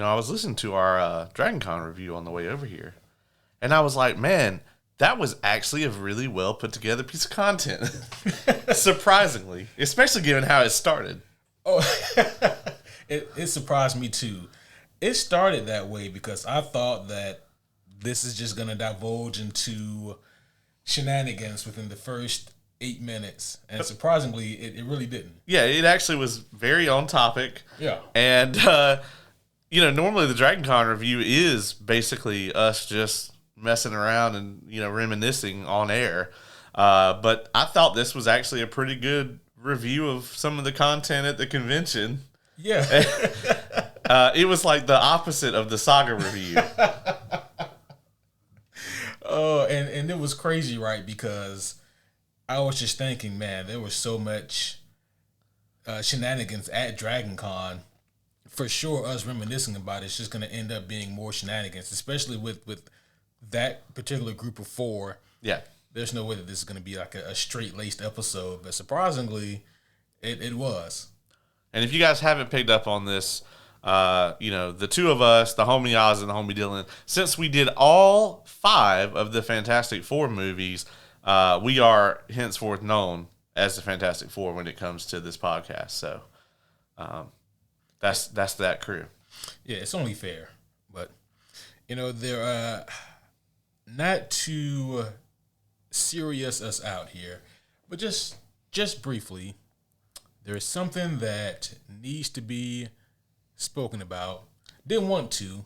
I was listening to our Dragon Con review on the way over here, and I was like, man, that was actually a really well put together piece of content. Surprisingly, especially given how it started. Oh, it surprised me too. It started that way because I thought that this is just going to divulge into shenanigans within the first 8 minutes. And surprisingly, it really didn't. Yeah, it actually was very on topic. Yeah. And, normally the Dragon Con review is basically us just messing around and, reminiscing on air. But I thought this was actually a pretty good review of some of the content at the convention. Yeah. It was like the opposite of the Saga review. Oh, and it was crazy, right? Because I was just thinking, man, there was so much shenanigans at Dragon Con. For sure, us reminiscing about it's just going to end up being more shenanigans, especially with that particular group of 4. Yeah. There's no way that this is going to be like a straight-laced episode, but surprisingly, it was. And if you guys haven't picked up on this, the two of us, the homie Oz and the homie Dylan, since we did all 5 of the Fantastic Four movies, we are henceforth known as the Fantastic Four when it comes to this podcast. So that's that crew. Yeah, it's only fair. But, they're not too serious us out here, but just briefly, there is something that needs to be spoken about. Didn't want to,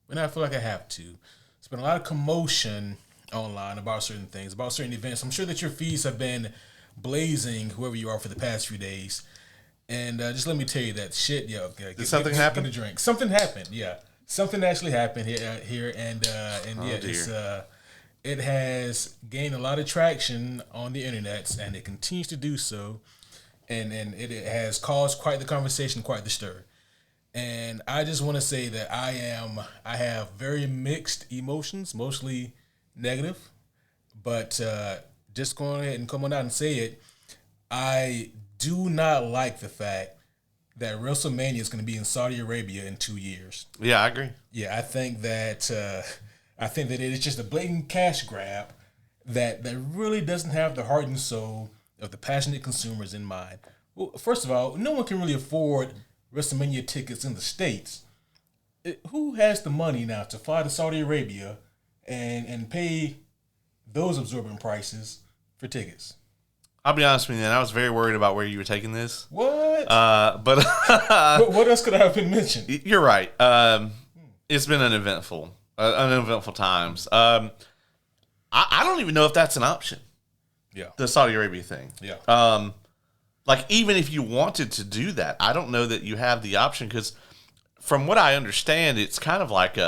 but now I feel like I have to. There's been a lot of commotion online about certain things, about certain events. I'm sure that your feeds have been blazing, whoever you are, for the past few days. And just let me tell you that shit, Did something happen? Get a drink. Something happened, yeah. Something actually happened here, and it has gained a lot of traction on the internet, and it continues to do so. And it has caused quite the conversation, quite the stir. And I just want to say that I have very mixed emotions, mostly negative. But just going ahead and coming out and say it, I do not like the fact that WrestleMania is going to be in Saudi Arabia in 2 years. Yeah, I agree. Yeah, I think that it is just a blatant cash grab that really doesn't have the heart and soul of the passionate consumers in mind. Well, first of all, no one can really afford WrestleMania tickets in the States. Who has the money now to fly to Saudi Arabia and pay those absorbent prices for tickets? I'll be honest with you, man. I was very worried about where you were taking this. What? But what else could I have been mentioned? You're right. It's been uneventful times. I don't even know if that's an option. Yeah. The Saudi Arabia thing. Yeah. Even if you wanted to do that, I don't know that you have the option because from what I understand, it's kind of like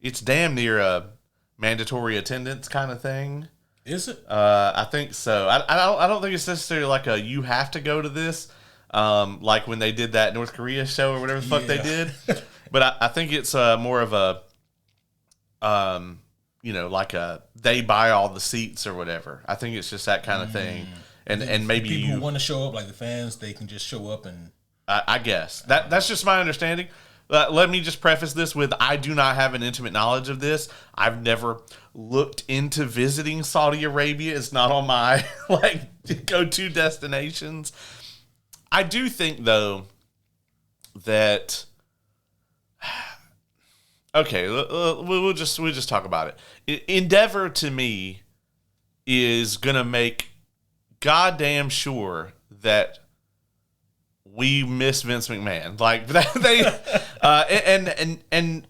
it's damn near a mandatory attendance kind of thing. Is it? I think so. I don't think it's necessarily like you have to go to this, like when they did that North Korea show or whatever the fuck they did. But I think it's more of a, like they buy all the seats or whatever. I think it's just that kind of thing. And maybe people who want to show up, like the fans, they can just show up and. I guess that's just my understanding. Let me just preface this with I do not have an intimate knowledge of this. I've never looked into visiting Saudi Arabia. It's not on my go-to destinations. I do think though that okay, we'll just talk about it. Endeavor to me is gonna make goddamn sure that we miss Vince McMahon. Like they and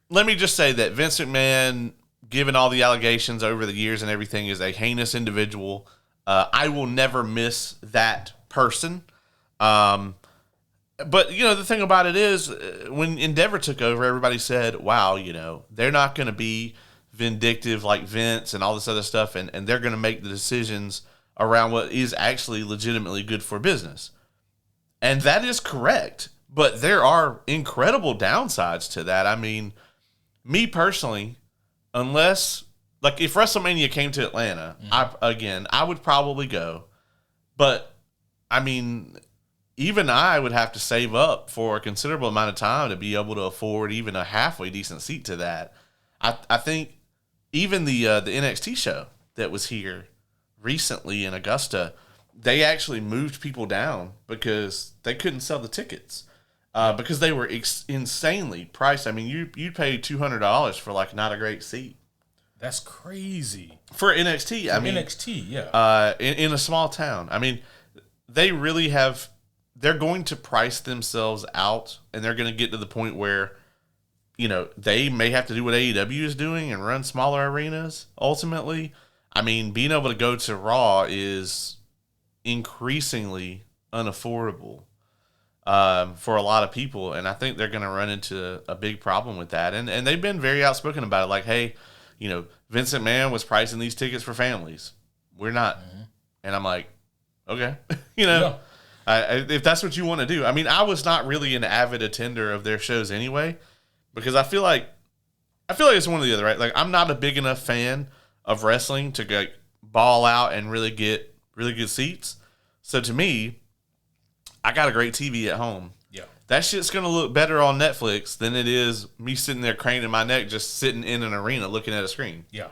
let me just say that Vince McMahon, given all the allegations over the years and everything, is a heinous individual. I will never miss that person. But the thing about it is, when Endeavor took over, everybody said, "Wow, they're not going to be vindictive like Vince and all this other stuff, and they're going to make the decisions around what is actually legitimately good for business." And that is correct, but there are incredible downsides to that. I mean, me personally, unless, if WrestleMania came to Atlanta, I would probably go. But, I mean, even I would have to save up for a considerable amount of time to be able to afford even a halfway decent seat to that. I think even the NXT show that was here recently in Augusta, they actually moved people down because they couldn't sell the tickets because they were insanely priced. I mean, you'd pay $200 for like not a great seat. That's crazy for NXT. I mean, NXT, yeah. In a small town. I mean, they really have. They're going to price themselves out, and they're going to get to the point where, they may have to do what AEW is doing and run smaller arenas. Ultimately, I mean, being able to go to Raw is increasingly unaffordable for a lot of people, and I think they're going to run into a big problem with that. And they've been very outspoken about it, like, hey, Vincent Mann was pricing these tickets for families. We're not. Mm-hmm. And I'm like, okay, Yeah. If that's what you want to do. I mean, I was not really an avid attender of their shows anyway, because I feel like it's one or the other, right? Like, I'm not a big enough fan of wrestling to go ball out and really get really good seats. So to me, I got a great TV at home. Yeah. That shit's going to look better on Netflix than it is me sitting there craning my neck just sitting in an arena looking at a screen. Yeah.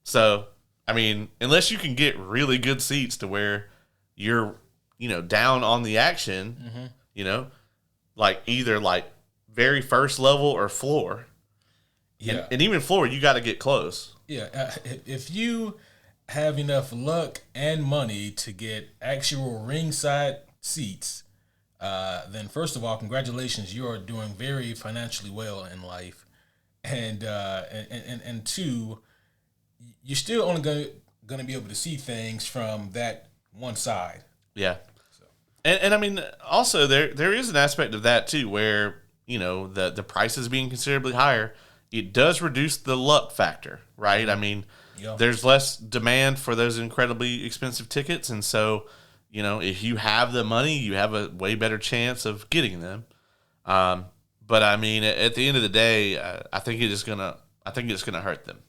So, I mean, unless you can get really good seats to where you're, down on the action, like either like very first level or floor. Yeah. And even floor, you got to get close. Yeah. If you have enough luck and money to get actual ringside seats, then first of all, congratulations, you are doing very financially well in life, and two, you're still only going to be able to see things from that one side. Yeah, and I mean, also there is an aspect of that too, where the prices being considerably higher, it does reduce the luck factor, right? I mean, there's less demand for those incredibly expensive tickets, and so. If you have the money, you have a way better chance of getting them. But I mean, at the end of the day, I think it's gonna hurt them.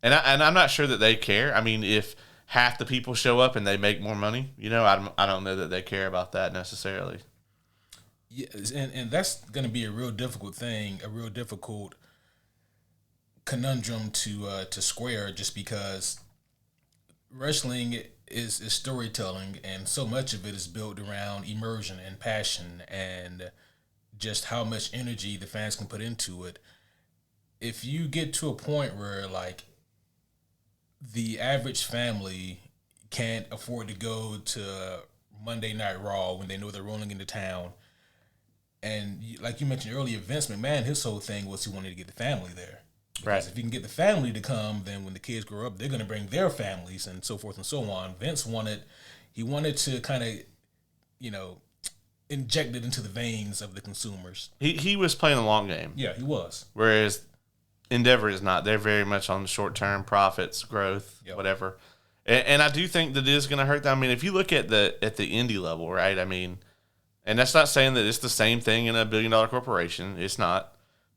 And I'm not sure that they care. I mean, if half the people show up and they make more money, I don't know that they care about that necessarily. Yeah, and that's going to be a real difficult thing, a real difficult conundrum to square, just because wrestling is storytelling, and so much of it is built around immersion and passion and just how much energy the fans can put into it. If you get to a point where like the average family can't afford to go to Monday Night Raw when they know they're rolling into town, and like you mentioned earlier, Vince McMahon, his whole thing was he wanted to get the family there. Because if you can get the family to come, then when the kids grow up, they're going to bring their families and so forth and so on. Vince wanted to kind of, inject it into the veins of the consumers. He was playing a long game. Yeah, he was. Whereas Endeavor is not. They're very much on the short-term profits, growth, whatever. And I do think that it is going to hurt them. I mean, if you look at the indie level, right? I mean, and that's not saying that it's the same thing in a billion-dollar corporation. It's not.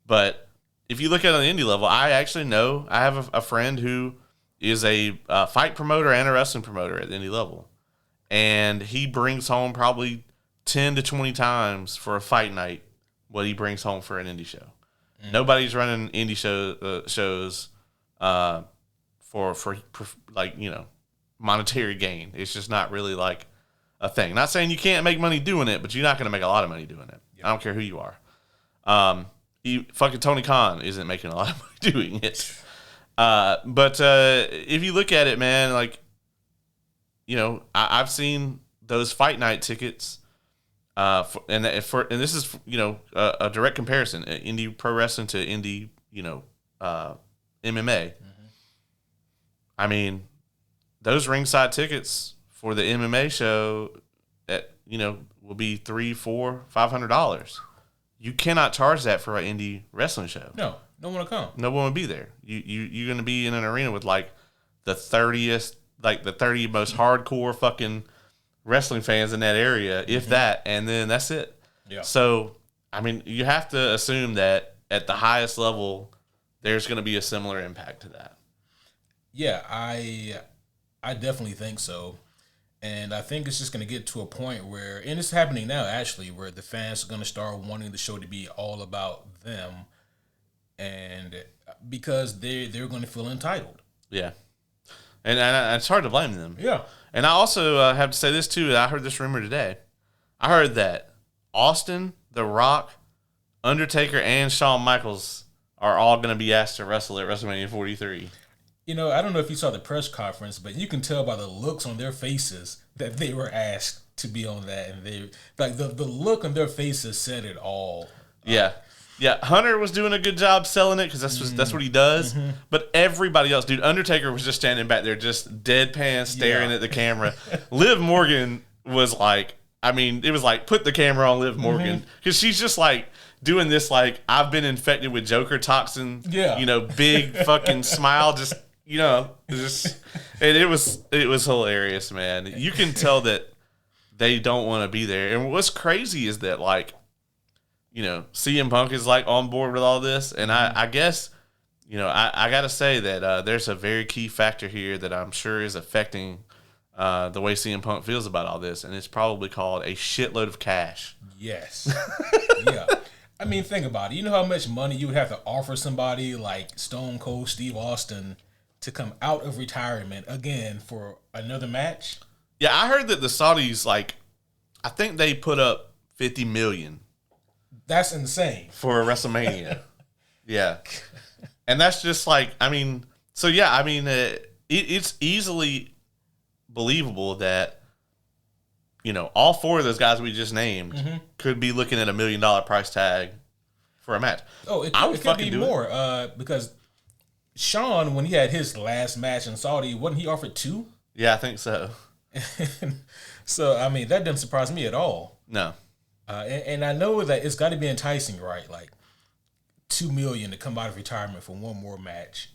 But if you look at it on the indie level, I actually know I have a friend who is a fight promoter and a wrestling promoter at the indie level. And he brings home probably 10 to 20 times for a fight night what he brings home for an indie show. Mm. Nobody's running indie shows for like, monetary gain. It's just not really like a thing. Not saying you can't make money doing it, but you're not going to make a lot of money doing it. Yep. I don't care who you are. Fucking Tony Khan isn't making a lot of money doing it. But if you look at it, man, like, I've seen those fight night tickets, and this is, a direct comparison, indie pro wrestling to indie, MMA. Mm-hmm. I mean, those ringside tickets for the MMA show, will be $300, $400, $500. You cannot charge that for an indie wrestling show. No one will come. No one will be there. You're going to be in an arena with like the 30 most hardcore fucking wrestling fans in that area, if that, and then that's it. Yeah. So, I mean, you have to assume that at the highest level, there's going to be a similar impact to that. Yeah, I definitely think so. And I think it's just going to get to a point where, and it's happening now actually, where the fans are going to start wanting the show to be all about them, and because they're going to feel entitled. Yeah, and it's hard to blame them. Yeah. And I also have to say this too. I heard this rumor today. I heard that Austin, The Rock, Undertaker, and Shawn Michaels are all going to be asked to wrestle at WrestleMania 43. You know, I don't know if you saw the press conference, but you can tell by the looks on their faces that they were asked to be on that, and they like the look on their faces said it all. Yeah. Yeah, Hunter was doing a good job selling it because that's what he does. Mm-hmm. But everybody else, dude, Undertaker was just standing back there, just deadpan staring at the camera. Liv Morgan was like, I mean, it was like, put the camera on Liv Morgan because she's just like doing this, like, I've been infected with Joker toxin. Yeah, you know, big fucking smile, just just, and it was hilarious, man. You can tell that they don't want to be there. And what's crazy is that, like, you know, CM Punk is like on board with all this, and I guess, you know, I got to say that there's a very key factor here that I'm sure is affecting the way CM Punk feels about all this, and it's probably called a shitload of cash. Yes. Yeah. I mean, think about it. You know how much money you would have to offer somebody like Stone Cold Steve Austin to come out of retirement again for another match? Yeah, I heard that the Saudis, like, I think they put up $50 million. That's insane. For a WrestleMania. Yeah. And that's just like, I mean, so yeah, I mean, it's easily believable that, you know, all four of those guys we just named could be looking at $1 million price tag for a match. Oh, it could be more because Sean, when he had his last match in Saudi, wasn't he offered 2? Yeah, I think so. So, I mean, that doesn't surprise me at all. No. And I know that it's got to be enticing, right? Like $2 million to come out of retirement for one more match.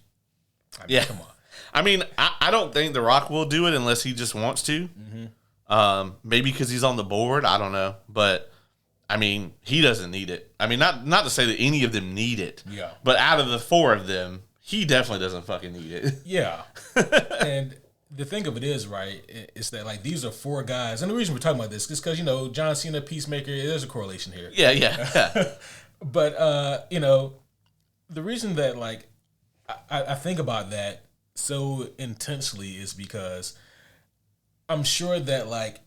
I mean, come on. I mean, I don't think The Rock will do it unless he just wants to. Maybe because he's on the board. I don't know, but I mean, he doesn't need it. I mean, not to say that any of them need it. Yeah. But out of the 4 of them, he definitely doesn't fucking need it. Yeah. And the thing of it is, right, is that, like, these are 4 guys. And the reason we're talking about this is because, you know, John Cena, Peacemaker, there's a correlation here. Yeah. But, you know, the reason that, like, I think about that so intensely is because I'm sure that, like,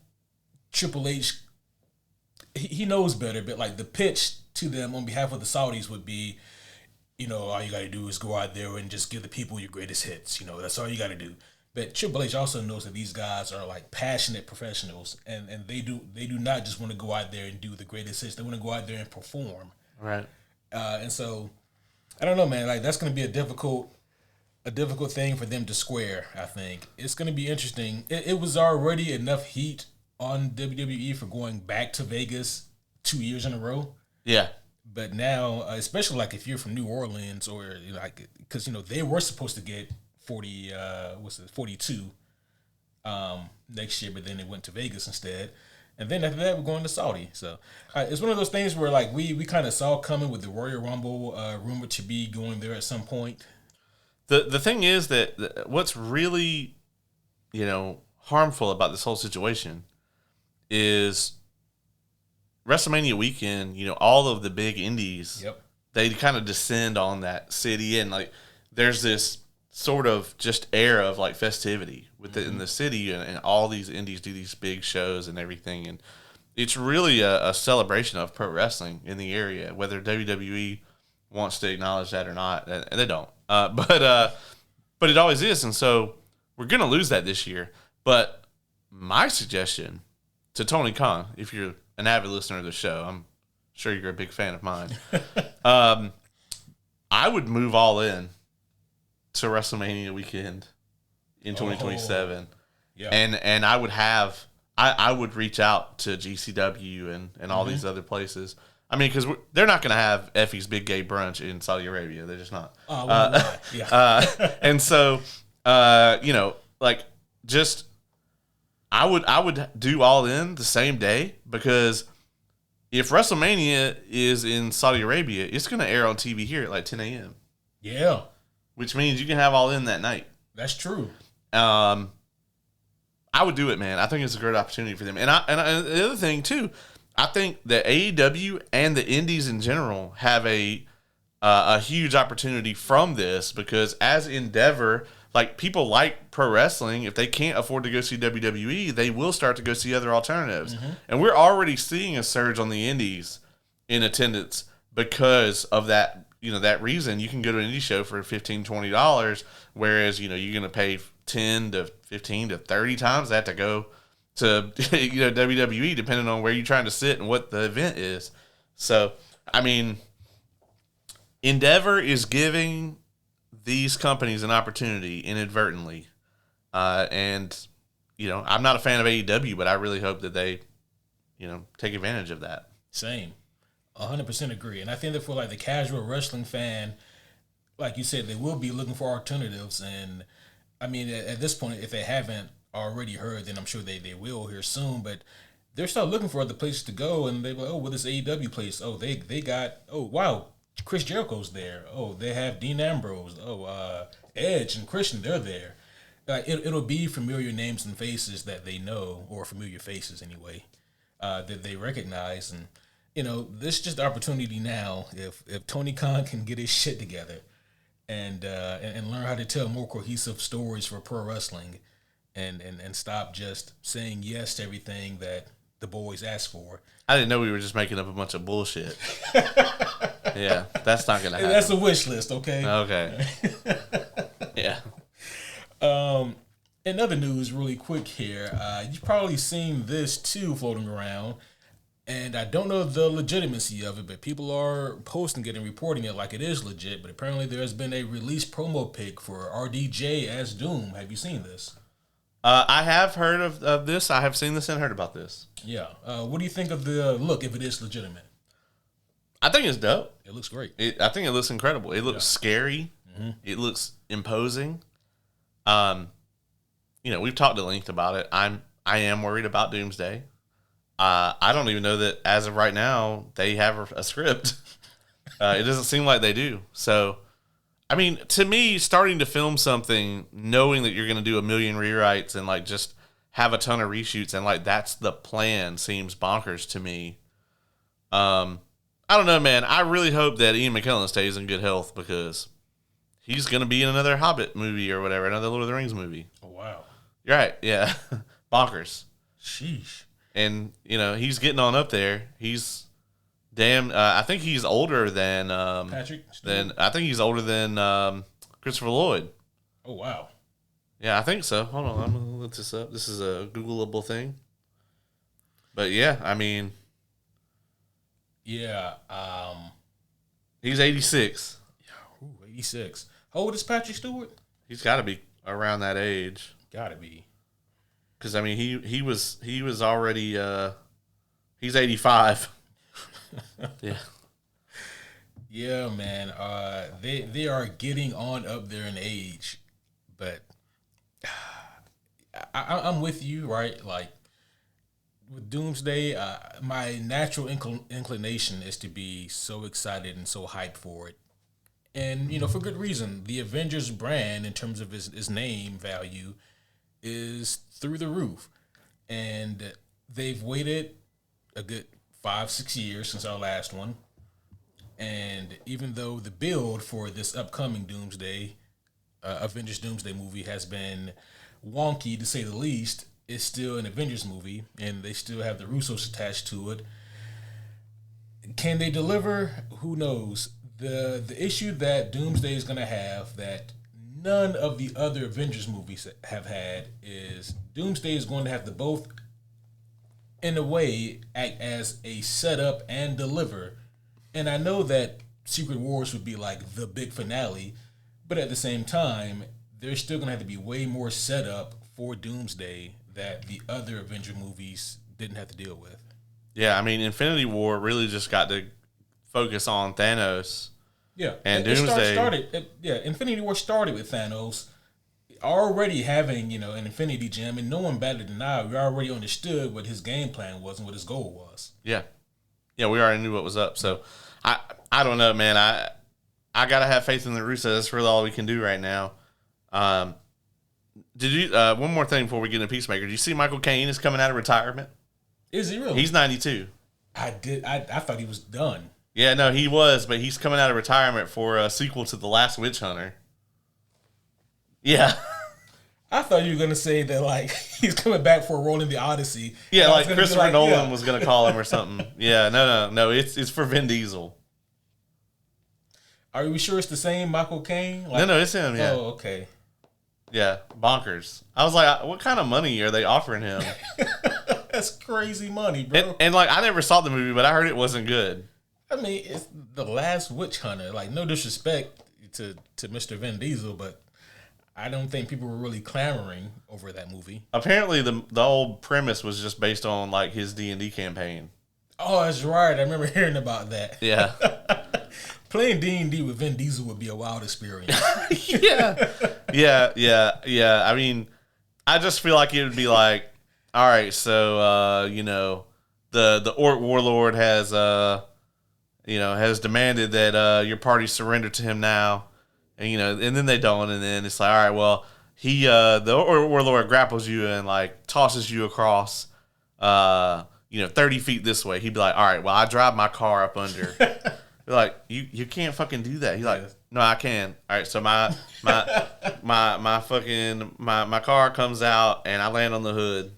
Triple H, he knows better, but, like, the pitch to them on behalf of the Saudis would be, you know, all you got to do is go out there and just give the people your greatest hits. You know, that's all you got to do. But Triple H also knows that these guys are like passionate professionals, and they do not just want to go out there and do the greatest hits. They want to go out there and perform. Right. And so, I don't know, man. Like, that's going to be a difficult thing for them to square. I think it's going to be interesting. It was already enough heat on WWE for going back to Vegas 2 years in a row. Yeah. But now, especially like if you're from New Orleans or like, because, you know, they were supposed to get 42 next year, but then it went to Vegas instead. And then after that, we're going to Saudi. So it's one of those things where, like, we kind of saw coming with the Royal Rumble rumored to be going there at some point. The thing is that what's really, you know, harmful about this whole situation is WrestleMania weekend, you know, all of the big indies, they kind of descend on that city, and, like, there's this sort of just air of, like, festivity within the city, and all these indies do these big shows and everything, and it's really a celebration of pro wrestling in the area, whether WWE wants to acknowledge that or not, and they don't. But it always is, and so we're going to lose that this year. But my suggestion to Tony Khan, if you're an avid listener of the show, I'm sure you're a big fan of mine, I would move all in to WrestleMania weekend in 2027. Yeah. And I would have, I would reach out to GCW and all these other places. I mean, because they're not going to have Effie's Big Gay Brunch in Saudi Arabia. They're just not. And so, you know, like, just, I would do all in the same day, because if WrestleMania is in Saudi Arabia, it's going to air on TV here at like 10 a.m. Yeah. Which means you can have all in that night. That's true. I I would do it, man. I think it's a great opportunity for them. And the other thing too, I think that AEW and the indies in general have a huge opportunity from this, because as Endeavor, like, people like pro wrestling. If they can't afford to go see WWE, they will start to go see other alternatives. Mm-hmm. And we're already seeing a surge on the indies in attendance because of that. That reason. You can go to an indie show for $15, $20, whereas you're going to pay 10 to 15 to 30 times that to go to WWE, depending on where you're trying to sit and what the event is. So, I mean, Endeavor is giving these companies an opportunity inadvertently. And, I'm not a fan of AEW, but I really hope that they, take advantage of that. Same. 100% agree. And I think that for like the casual wrestling fan, like you said, they will be looking for alternatives. And I mean, at this point, if they haven't already heard, then I'm sure they will here soon. But they're still looking for other places to go. And they're like, oh, well, this AEW place. Oh, they got, oh, wow, Chris Jericho's there. Oh, they have Dean Ambrose. Oh, Edge and Christian, they're there. It'll be familiar names and faces that they know, or familiar faces anyway, that they recognize. And this is just the opportunity now. If Tony Khan can get his shit together and learn how to tell more cohesive stories for pro wrestling, and stop just saying yes to everything that the boys ask for. I didn't know we were just making up a bunch of bullshit. Yeah, that's not gonna happen. That's a wish list, okay? Okay. Yeah. In other news, really quick here, you've probably seen this too floating around. And I don't know the legitimacy of it, but people are posting it and reporting it like it is legit. But apparently there has been a release promo pic for RDJ as Doom. Have you seen this? I have heard of this. I have seen this and heard about this. Yeah. What do you think of the look, if it is legitimate? I think it's dope. It looks great. I think it looks incredible. It looks scary. Mm-hmm. It looks imposing. We've talked at length about it. I am worried about Doomsday. I don't even know that as of right now they have a script. It doesn't seem like they do. So, I mean, to me, starting to film something, knowing that you're going to do a million rewrites and like just have a ton of reshoots and like that's the plan, seems bonkers to me. I don't know, man. I really hope that Ian McKellen stays in good health, because he's going to be in another Hobbit movie or whatever, another Lord of the Rings movie. Oh, wow. You're right. Yeah. Bonkers. Sheesh. And, he's getting on up there. He's damn, I think he's older than, Patrick? I think he's older than Christopher Lloyd. Oh, wow. Yeah, I think so. Hold on. I'm going to look this up. This is a Googleable thing. But yeah, I mean. Yeah. He's 86. Yeah, 86. How old is Patrick Stewart? He's got to be around that age. Got to be. Because, I mean, he was already, he's 85. Yeah. Yeah, man. They are getting on up there in age. But I'm with you, right? Like, with Doomsday, my natural inclination is to be so excited and so hyped for it. And, for good reason. The Avengers brand, in terms of his name value, is through the roof. And they've waited a good 5-6 years since our last one. And even though the build for this upcoming Doomsday, Avengers Doomsday movie has been wonky to say the least, it's still an Avengers movie, and they still have the Russos attached to it. Can they deliver? Who knows? The issue that Doomsday is going to have that none of the other Avengers movies have had is Doomsday is going to have to both, in a way, act as a setup and deliver. And I know that Secret Wars would be like the big finale, but at the same time, there's still going to have to be way more setup for Doomsday that the other Avenger movies didn't have to deal with. Yeah, I mean, Infinity War really just got to focus on Thanos. Yeah, and Doomsday Infinity War started with Thanos already having, an Infinity Gem, and no one batted an eye. We already understood what his game plan was and what his goal was. Yeah, we already knew what was up. So, I don't know, man. I gotta have faith in the Russos. That's really all we can do right now. Did you? One more thing before we get into Peacemaker. Did you see Michael Caine is coming out of retirement? Is he really? He's 92. I thought he was done. Yeah, no, he was, but he's coming out of retirement for a sequel to The Last Witch Hunter. Yeah. I thought you were gonna say that like he's coming back for a role in the Odyssey. Yeah, like Christopher Nolan was gonna call him or something. Yeah, no. It's for Vin Diesel. Are we sure it's the same Michael Caine? No, it's him. Yeah. Oh, okay. Yeah, bonkers. I was like, what kind of money are they offering him? That's crazy money, bro. And like, I never saw the movie, but I heard it wasn't good. I mean, it's The Last Witch Hunter. Like, no disrespect to Mr. Vin Diesel, but I don't think people were really clamoring over that movie. Apparently, the old premise was just based on like his D&D campaign. Oh, that's right. I remember hearing about that. Yeah. Playing D&D with Vin Diesel would be a wild experience. Yeah. I mean, I just feel like it would be like, all right, so the Orc Warlord has demanded that your party surrender to him now, and and then they don't, and then it's like, all right, well, the Orc Warlord grapples you and like tosses you across 30 feet this way. He'd be like, all right, well, I drive my car up under. You're like, you can't fucking do that. He's like, no, I can. All right, so my car comes out and I land on the hood.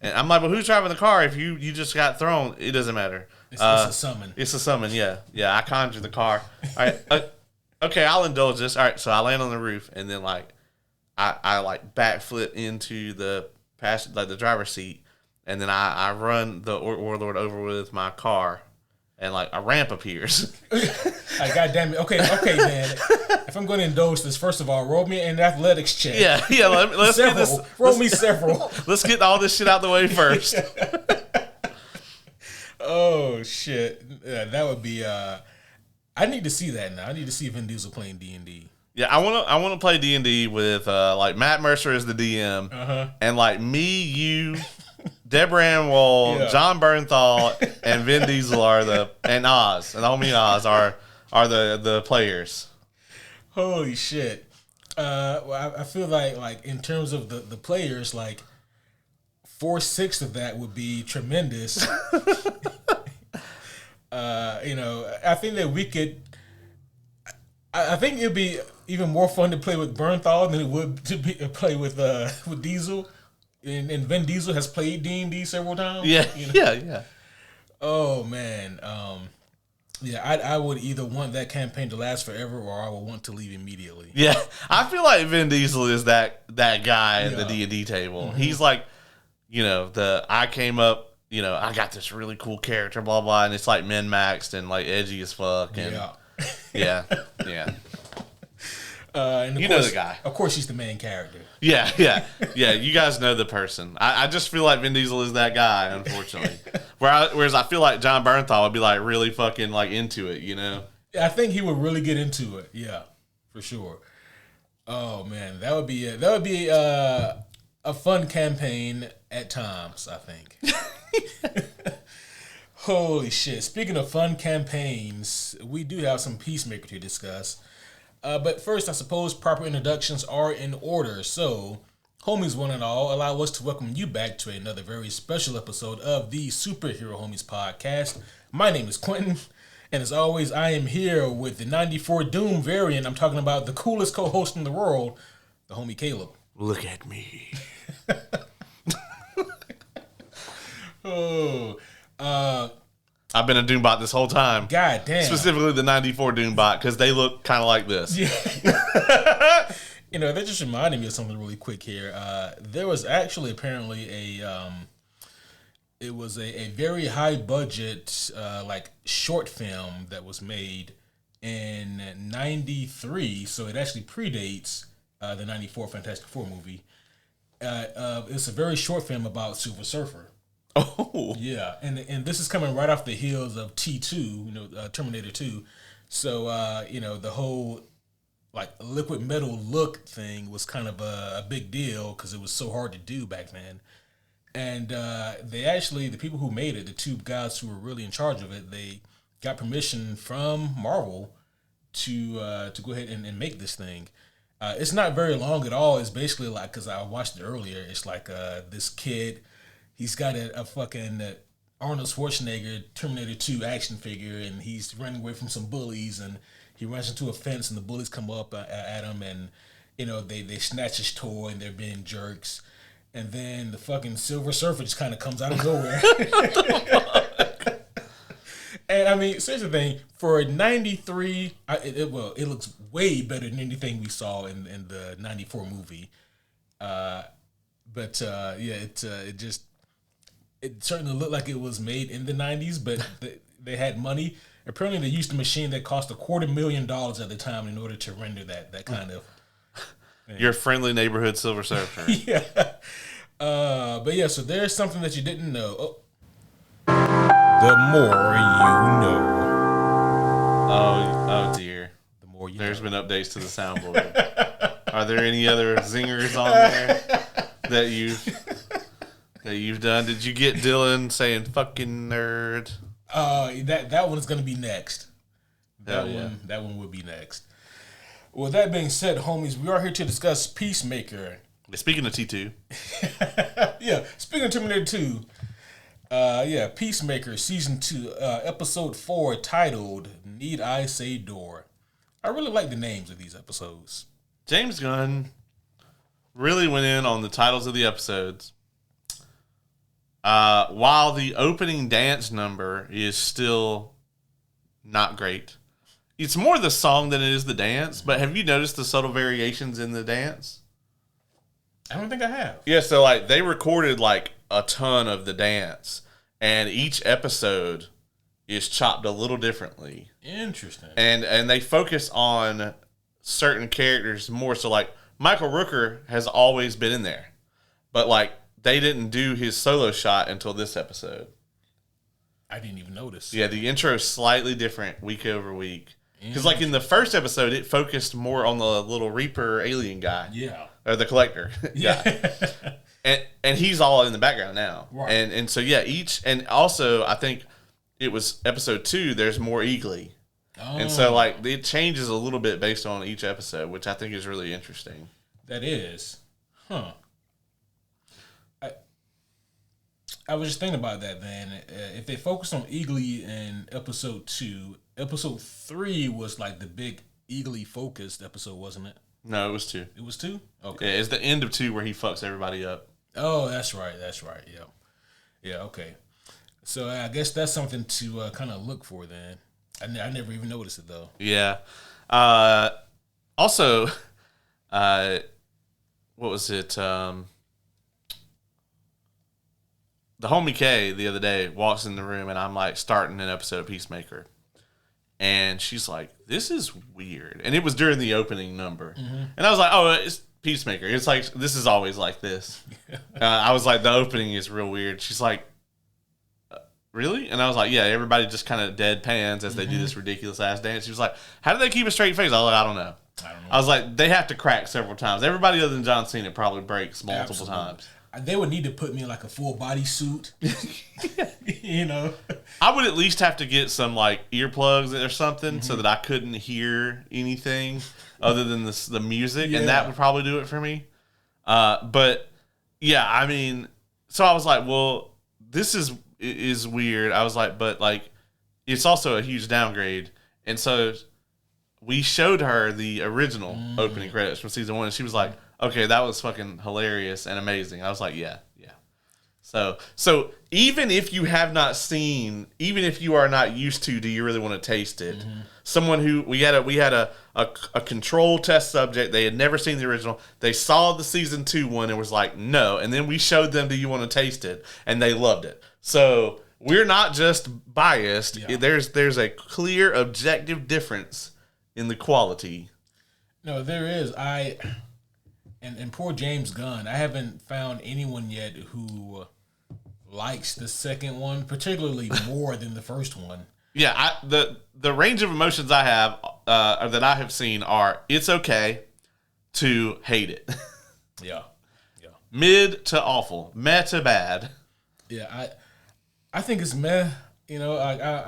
And I'm like, well, who's driving the car if you just got thrown? It doesn't matter. It's a summon. It's a summon, yeah. Yeah, I conjured the car. All right, okay, I'll indulge this. All right, so I land on the roof and then like I like backflip into the the driver's seat, and then I run the Warlord over with my car. And like a ramp appears. Like, God damn it. Okay, man. If I'm going to indulge this, first of all, roll me an athletics check. Yeah. Let's get this. Roll me several. Let's get all this shit out the way first. Oh shit, that would be. I need to see that now. I need to see Vin Diesel playing D&D. Yeah, I want to play D&D with like Matt Mercer as the DM, and like me, you. Deborah Ann Woll, John Bernthal, and Vin Diesel and Oz, and homie Oz are the players. Holy shit! Well, I feel like in terms of the players, like 4/6 of that would be tremendous. I think that we could. I think it'd be even more fun to play with Bernthal than it would to play with Diesel. And Vin Diesel has played D&D several times. Yeah, yeah. Oh man, I would either want that campaign to last forever, or I would want to leave immediately. Yeah, I feel like Vin Diesel is that guy at the D&D table. Mm-hmm. He's like, I came up, I got this really cool character, blah blah, and it's like min-maxed and like edgy as fuck, and yeah. And of course, know the guy. Of course, he's the main character. Yeah. You guys know the person. I just feel like Vin Diesel is that guy, unfortunately. Whereas I feel like John Bernthal would be like really fucking like into it, I think he would really get into it. Yeah, for sure. Oh man, that would be a fun campaign at times, I think. Holy shit! Speaking of fun campaigns, we do have some Peacemaker to discuss. But first, I suppose proper introductions are in order. So, homies one and all, allow us to welcome you back to another very special episode of the Superhero Homies podcast. My name is Quentin, and as always, I am here with the 94 Doom variant. I'm talking about the coolest co-host in the world, the homie Caleb. Look at me. I've been a Doombot this whole time. God damn. Specifically the 94 Doombot, because they look kind of like this. Yeah. That just reminded me of something really quick here. There was actually apparently it was a very high budget short film that was made in 93, so it actually predates the 94 Fantastic Four movie. It's a very short film about Silver Surfer. Oh yeah, and this is coming right off the heels of T2, Terminator 2. So the whole like liquid metal look thing was kind of a big deal because it was so hard to do back then. And the people who made it, the two guys who were really in charge of it, they got permission from Marvel to go ahead and make this thing. It's not very long at all. It's basically like, because I watched it earlier, it's like this kid, he's got a fucking Arnold Schwarzenegger Terminator 2 action figure, and he's running away from some bullies, and he runs into a fence, and the bullies come up at him, and they snatch his toy, and they're being jerks, and then the fucking Silver Surfer just kind of comes out of nowhere. And I mean, here's the thing: for '93, it looks way better than anything we saw in the '94 movie. It certainly looked like it was made in the '90s, but they had money. Apparently, they used a machine that cost $250,000 at the time in order to render that kind of. Your friendly neighborhood Silver Surfer. Yeah. But yeah, so there's something that you didn't know. Oh. The more you know. Oh dear. The more you There's know. been updates to the soundboard. Are there any other zingers on there that you've done? Did you get Dylan saying "fucking nerd"? That one's gonna be next. That one will be next. With that being said, homies, we are here to discuss Peacemaker. Speaking of T2. Yeah, speaking of Terminator 2. Peacemaker Season 2, Episode 4, titled Need I Say Door. I really like the names of these episodes. James Gunn really went in on the titles of the episodes. While the opening dance number is still not great. It's more the song than it is the dance, but have you noticed the subtle variations in the dance? I don't think I have. Yeah, so like they recorded like a ton of the dance, and each episode is chopped a little differently. Interesting. And they focus on certain characters more. So like Michael Rooker has always been in there, but like they didn't do his solo shot until this episode. I didn't even notice. Yeah, the intro is slightly different week over week. Because like in the first episode, it focused more on the little Reaper alien guy. Yeah. Or the collector. Yeah. and he's all in the background now. Right. And so yeah, and also I think it was episode 2, there's more Eagly. Oh. And so like it changes a little bit based on each episode, which I think is really interesting. That is. Huh. I was just thinking about that then. If they focused on Eagly in episode 2, episode 3 was like the big Eagly focused episode, wasn't it? No, it was 2. It was 2? Okay. Yeah, it's the end of 2 where he fucks everybody up. Oh, that's right. Yeah. Yeah, okay. So I guess that's something to kind of look for then. I never even noticed it though. Yeah. Also, what was it? The homie Kay the other day walks in the room and I'm like starting an episode of Peacemaker. And she's like, this is weird. And it was during the opening number. Mm-hmm. And I was like, oh, it's Peacemaker. It's like, this is always like this. I was like, the opening is real weird. She's like, really? And I was like, yeah, everybody just kind of deadpans as they do this ridiculous ass dance. She was like, how do they keep a straight face? I was like, I don't know. I was like, they have to crack several times. Everybody other than John Cena probably breaks multiple times. They would need to put me in like a full body suit. You know? I would at least have to get some like earplugs or something so that I couldn't hear anything other than the music. Yeah. And that would probably do it for me. But yeah, I mean, so I was like, well, this is weird. I was like, but like, it's also a huge downgrade. And so we showed her the original opening credits from season 1, and she was like, okay, that was fucking hilarious and amazing. I was like, yeah. So even if you have not seen, even if you are not used to, do you really want to taste it? Someone who we had a control test subject. They had never seen the original. They saw the season 2 one and was like, no. And then we showed them, do you want to taste it? And they loved it. So we're not just biased. Yeah. There's a clear objective difference in the quality. No, there is. And poor James Gunn, I haven't found anyone yet who likes the second one, particularly more than the first one. Yeah, the range of emotions I have, or that I have seen, are it's okay to hate it. Yeah. Mid to awful, meh to bad. Yeah, I think it's meh. You know, I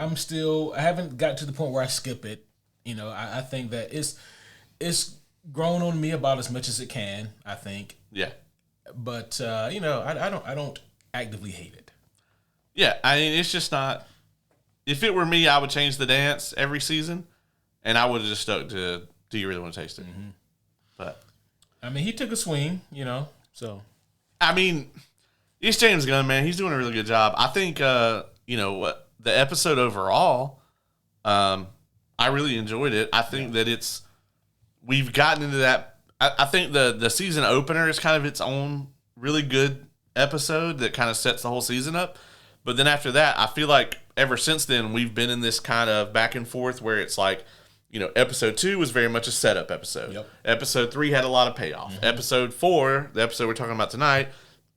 haven't got to the point where I skip it. You know, I think that it's grown on me about as much as it can, I think. Yeah. But you know, I don't actively hate it. Yeah, I mean, it's just not. If it were me, I would change the dance every season, and I would have just stuck to "Do You Really Want to Taste It?" Mm-hmm. But I mean, he took a swing, you know. So I mean, it's James Gunn, man. He's doing a really good job. I think you know what, the episode overall, I really enjoyed it. I think that we've gotten into that. I think the season opener is kind of its own really good episode that kind of sets the whole season up. But then after that, I feel like ever since then, we've been in this kind of back and forth where it's like, you know, episode 2 was very much a setup episode. Yep. Episode 3 had a lot of payoff. Mm-hmm. Episode 4, the episode we're talking about tonight,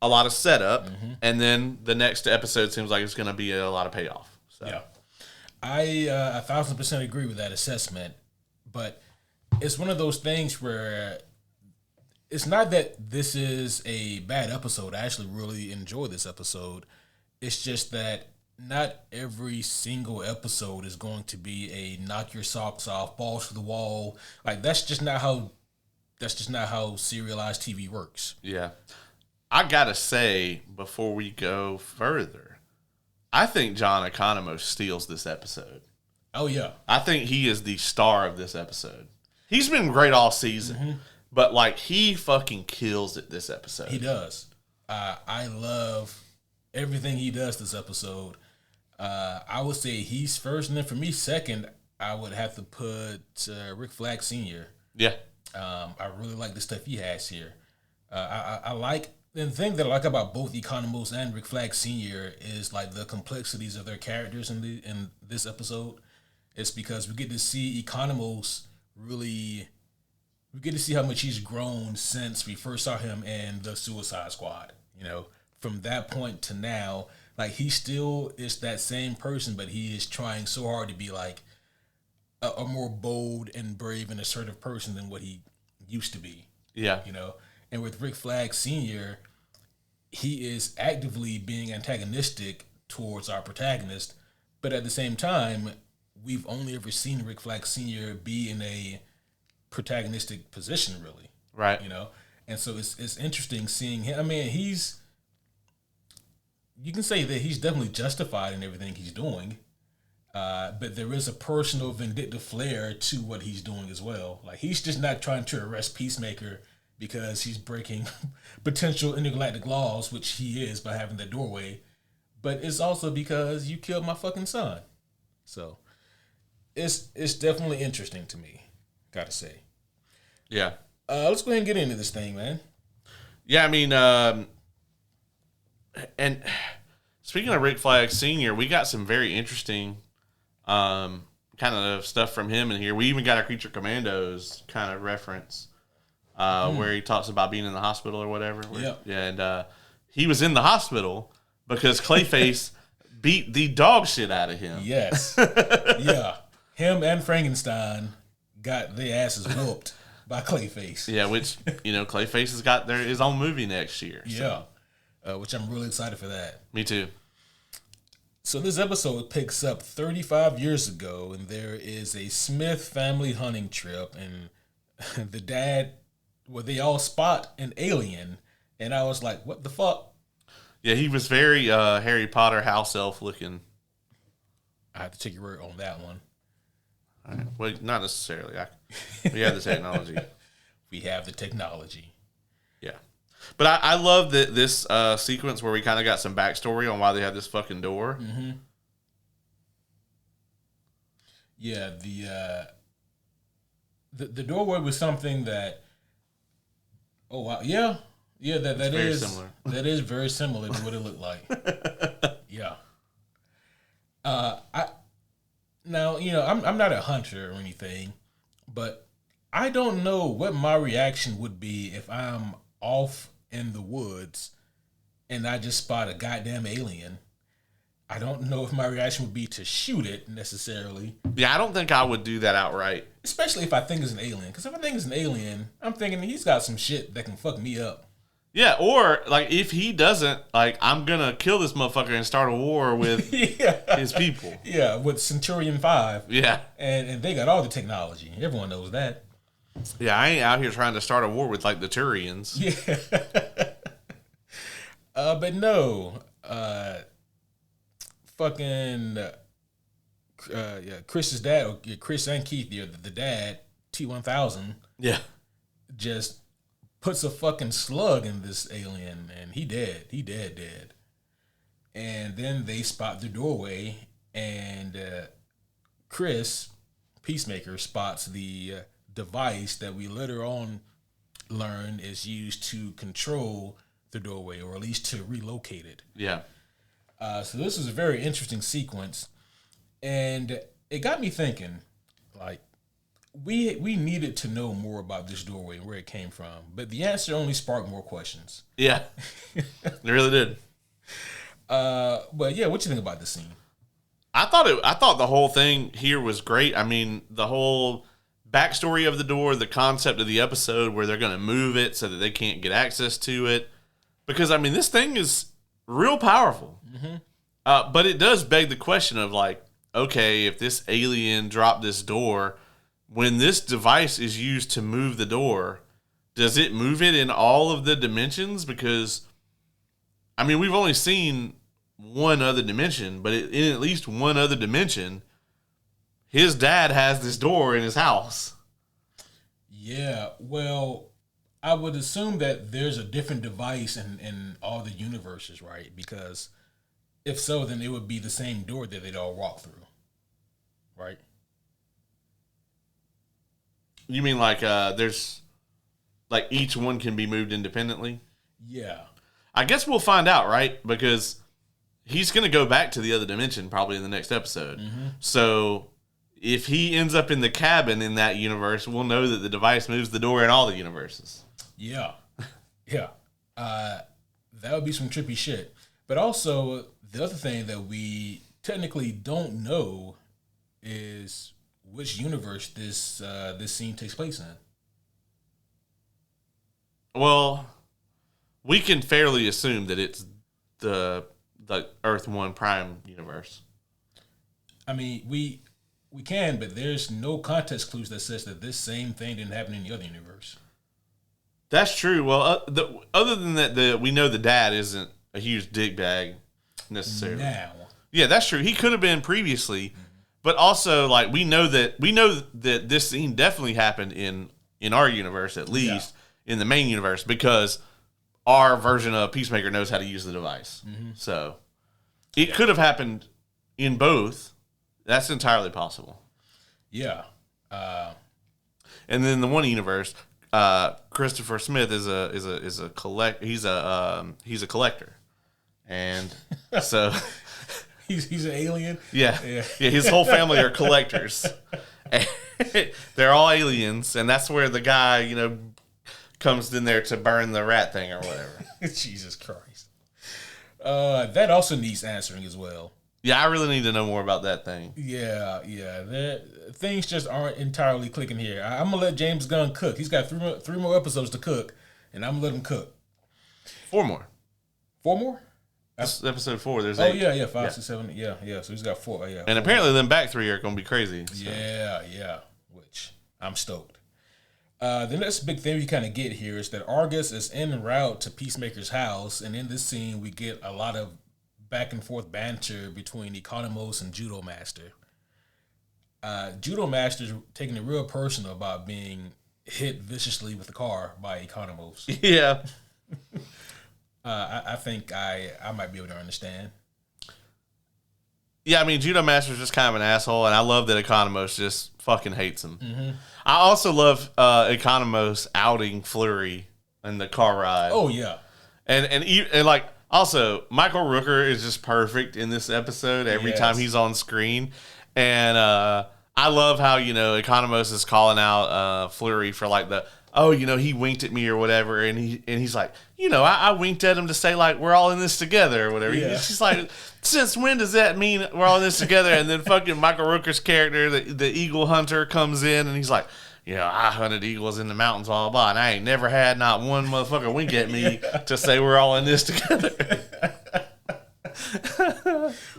a lot of setup. Mm-hmm. And then the next episode seems like it's going to be a lot of payoff. So. Yeah. I 1,000% agree with that assessment. But it's one of those things where it's not that this is a bad episode. I actually really enjoy this episode. It's just that not every single episode is going to be a knock your socks off, balls to the wall. Like that's just not how serialized TV works. Yeah. I gotta say, before we go further, I think John Economos steals this episode. Oh yeah. I think he is the star of this episode. He's been great all season, mm-hmm. but like he fucking kills it this episode. He does. I love everything he does this episode. I would say he's first, and then for me, second, I would have to put Rick Flag Sr. Yeah. I really like the stuff he has here. I like, the thing that I like about both Economos and Rick Flag Sr. is like the complexities of their characters in this episode. It's because we get to see Economos we get to see how much he's grown since we first saw him in the Suicide Squad. You know, from that point to now, like he still is that same person, but he is trying so hard to be like a more bold and brave and assertive person than what he used to be. Yeah. You know, and with Rick Flag Sr., he is actively being antagonistic towards our protagonist, but at the same time, we've only ever seen Rick Flag Sr. be in a protagonistic position, really. Right. You know, and so it's interesting seeing him. I mean, you can say that he's definitely justified in everything he's doing, but there is a personal vindictive flair to what he's doing as well. Like, he's just not trying to arrest Peacemaker because he's breaking potential intergalactic laws, which he is by having that doorway, but it's also because you killed my fucking son. So it's definitely interesting to me, gotta say. Yeah. Let's go ahead and get into this thing, man. Yeah, I mean, and speaking of Rick Flag Sr., we got some very interesting kind of stuff from him in here. We even got a Creature Commandos kind of reference where he talks about being in the hospital or whatever. Yeah, and he was in the hospital because Clayface beat the dog shit out of him. Yes. Yeah. Him and Frankenstein got their asses whooped by Clayface. Yeah, which, you know, Clayface has got his own movie next year. So. Yeah. Which I'm really excited for that. Me too. So this episode picks up 35 years ago, and there is a Smith family hunting trip, and the dad, they all spot an alien, and I was like, what the fuck? Yeah, he was very Harry Potter house elf looking. I have to take your word on that one. All right. Well, not necessarily. We have the technology. We have the technology. Yeah. But I love this sequence where we kind of got some backstory on why they have this fucking door. Mm-hmm. Yeah, the doorway was something that. Oh wow! Yeah, that is similar. That is very similar to what it looked like. Yeah. Now, you know, I'm not a hunter or anything, but I don't know what my reaction would be if I'm off in the woods and I just spot a goddamn alien. I don't know if my reaction would be to shoot it necessarily. Yeah, I don't think I would do that outright. Especially if I think it's an alien. Because if I think it's an alien, I'm thinking he's got some shit that can fuck me up. Yeah, or, like, if he doesn't, like, I'm going to kill this motherfucker and start a war with his people. Yeah, with Centurion 5. Yeah. And they got all the technology. Everyone knows that. Yeah, I ain't out here trying to start a war with like the Turians. Yeah. But no. Fucking Chris's dad, Chris and Keith, the dad, T-1000, Yeah. just puts a fucking slug in this alien, and he dead. And then they spot the doorway, and Chris, Peacemaker, spots the device that we later on learn is used to control the doorway, or at least to relocate it. Yeah. So this is a very interesting sequence, and it got me thinking, like, we needed to know more about this doorway and where it came from, but the answer only sparked more questions. Yeah. It really did. But yeah, what you think about this scene? I thought the whole thing here was great. I mean, the whole backstory of the door, the concept of the episode where they're going to move it so that they can't get access to it, because I mean, this thing is real powerful. Mm-hmm. But it does beg the question of like, okay, if this alien dropped this door, when this device is used to move the door, does it move it in all of the dimensions? Because, I mean, we've only seen one other dimension, but in at least one other dimension, his dad has this door in his house. Yeah, well, I would assume that there's a different device in all the universes, right? Because if so, then it would be the same door that they'd all walk through, right? You mean like there's like each one can be moved independently? Yeah. I guess we'll find out, right? Because he's going to go back to the other dimension probably in the next episode. Mm-hmm. So if he ends up in the cabin in that universe, we'll know that the device moves the door in all the universes. Yeah. Yeah. That would be some trippy shit. But also, the other thing that we technically don't know is which universe this scene takes place in. Well, we can fairly assume that it's the Earth 1 Prime universe. I mean, we can, but there's no context clues that says that this same thing didn't happen in the other universe. That's true. Well, other than that, we know the dad isn't a huge dick bag necessarily. Now. Yeah, that's true. He could have been previously, but also like we know that this scene definitely happened in our universe, at least in the main universe, because our version of Peacemaker knows how to use the device. Mm-hmm. So it could have happened in both. That's entirely possible. Yeah. And then the one universe, Christopher Smith is a he's a collector, and so he's an alien. Yeah. His whole family are collectors. They're all aliens, and that's where the guy comes in there to burn the rat thing or whatever. Jesus Christ. That also needs answering as well. Yeah, I really need to know more about that thing. Yeah. Things just aren't entirely clicking here. I'm gonna let James Gunn cook. He's got three more episodes to cook, and I'm gonna let him cook. 4 more. 4 more? That's episode 4. There's 8. Oh yeah, 5, 6, 7. Yeah. So he's got 4. Yeah. And apparently, them back 3 are gonna be crazy. So. Yeah. Which I'm stoked. The next big thing we kind of get here is that Argus is en route to Peacemaker's house, and in this scene we get a lot of back and forth banter between Economos and Judomaster. Judomaster's taking it real personal about being hit viciously with a car by Economos. Yeah. I think I might be able to understand. Yeah, I mean, Judomaster's just kind of an asshole, and I love that Economos just fucking hates him. Mm-hmm. I also love Economos outing Fleury in the car ride. Oh, yeah. And like, also, Michael Rooker is just perfect in this episode every time he's on screen. And I love how, Economos is calling out Fleury for like he winked at me or whatever. And he's like, I winked at him to say like, we're all in this together or whatever. Yeah. She's like, since when does that mean we're all in this together? And then fucking Michael Rooker's character, the eagle hunter, comes in and he's like, I hunted eagles in the mountains, blah, blah, blah, and I ain't never had not one motherfucker wink at me to say we're all in this together.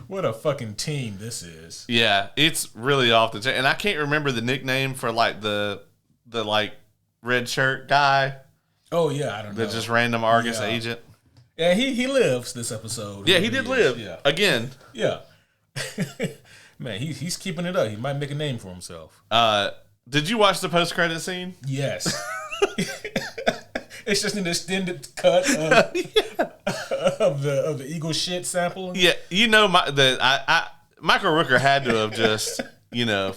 What a fucking team this is. Yeah, it's really off the chain. And I can't remember the nickname for, like, the red shirt guy. Oh yeah, I don't know. The just random Argus agent. Yeah, he lives this episode. Yeah, he did live. Yeah. Again. Yeah. Man, he's keeping it up. He might make a name for himself. Did you watch the post-credit scene? Yes. It's just an extended cut of the Eagle shit sample. Yeah, Michael Rooker had to have just,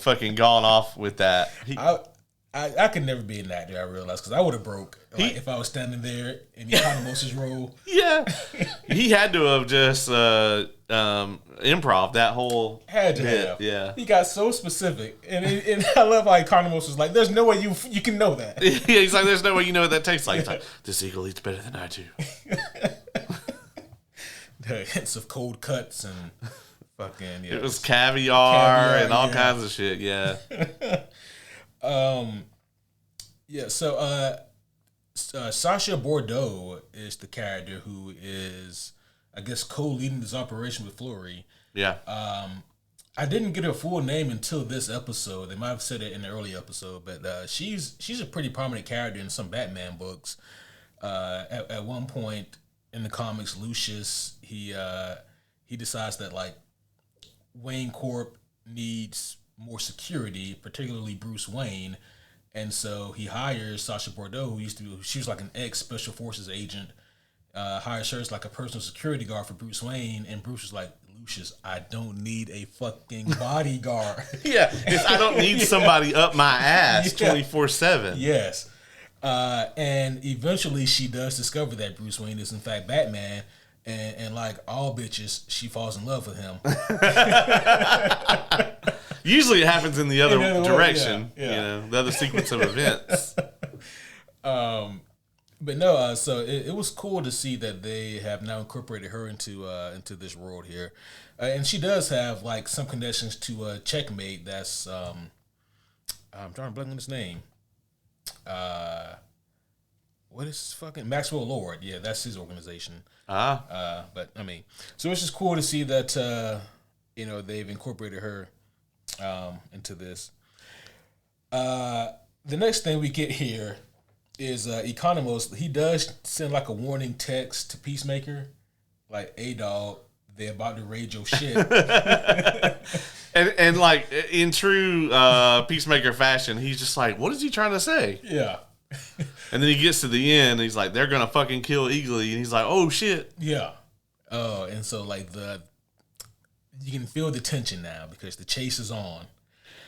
fucking gone off with that. I could never be an actor, I realized, because I would have broke if I was standing there in Economos' role. Yeah. He had to have just improv that whole Had to bit. have. Yeah. He got so specific. And I love how Economos was like, there's no way you can know that. Yeah, he's like, there's no way you know what that tastes like. He's like, this eagle eats better than I do. The hints of cold cuts and fucking, It was caviar and all kinds of shit, yeah. So Sasha Bordeaux is the character who is, I guess, co-leading this operation with Fleury. Yeah. I didn't get her full name until this episode. They might have said it in the early episode, but she's a pretty prominent character in some Batman books. At one point in the comics, Lucius he decides that like Wayne Corp needs more security, particularly Bruce Wayne. And so he hires Sasha Bordeaux, who she was like an ex-Special Forces agent, hires her as like a personal security guard for Bruce Wayne. And Bruce was like, Lucius, I don't need a fucking bodyguard. Yeah, I don't need somebody up my ass 24/7. Yes. And eventually she does discover that Bruce Wayne is in fact Batman. And like all bitches, she falls in love with him. Usually it happens in the other direction, the other sequence of events. But no, so it was cool to see that they have now incorporated her into this world here, and she does have like some connections to Checkmate. That's I'm trying to blank on his name. What is fucking Maxwell Lord? Yeah, that's his organization. But I mean, so it's just cool to see that they've incorporated her into this. The next thing we get here is Economos. He does send like a warning text to Peacemaker, like, "Hey dog, they about to raid your shit." and like in true Peacemaker fashion, he's just like, "What is he trying to say?" Yeah. And then he gets to the end, and he's like, "They're gonna fucking kill Eagly," and he's like, "Oh shit." Yeah. Oh, and so like you can feel the tension now because the chase is on.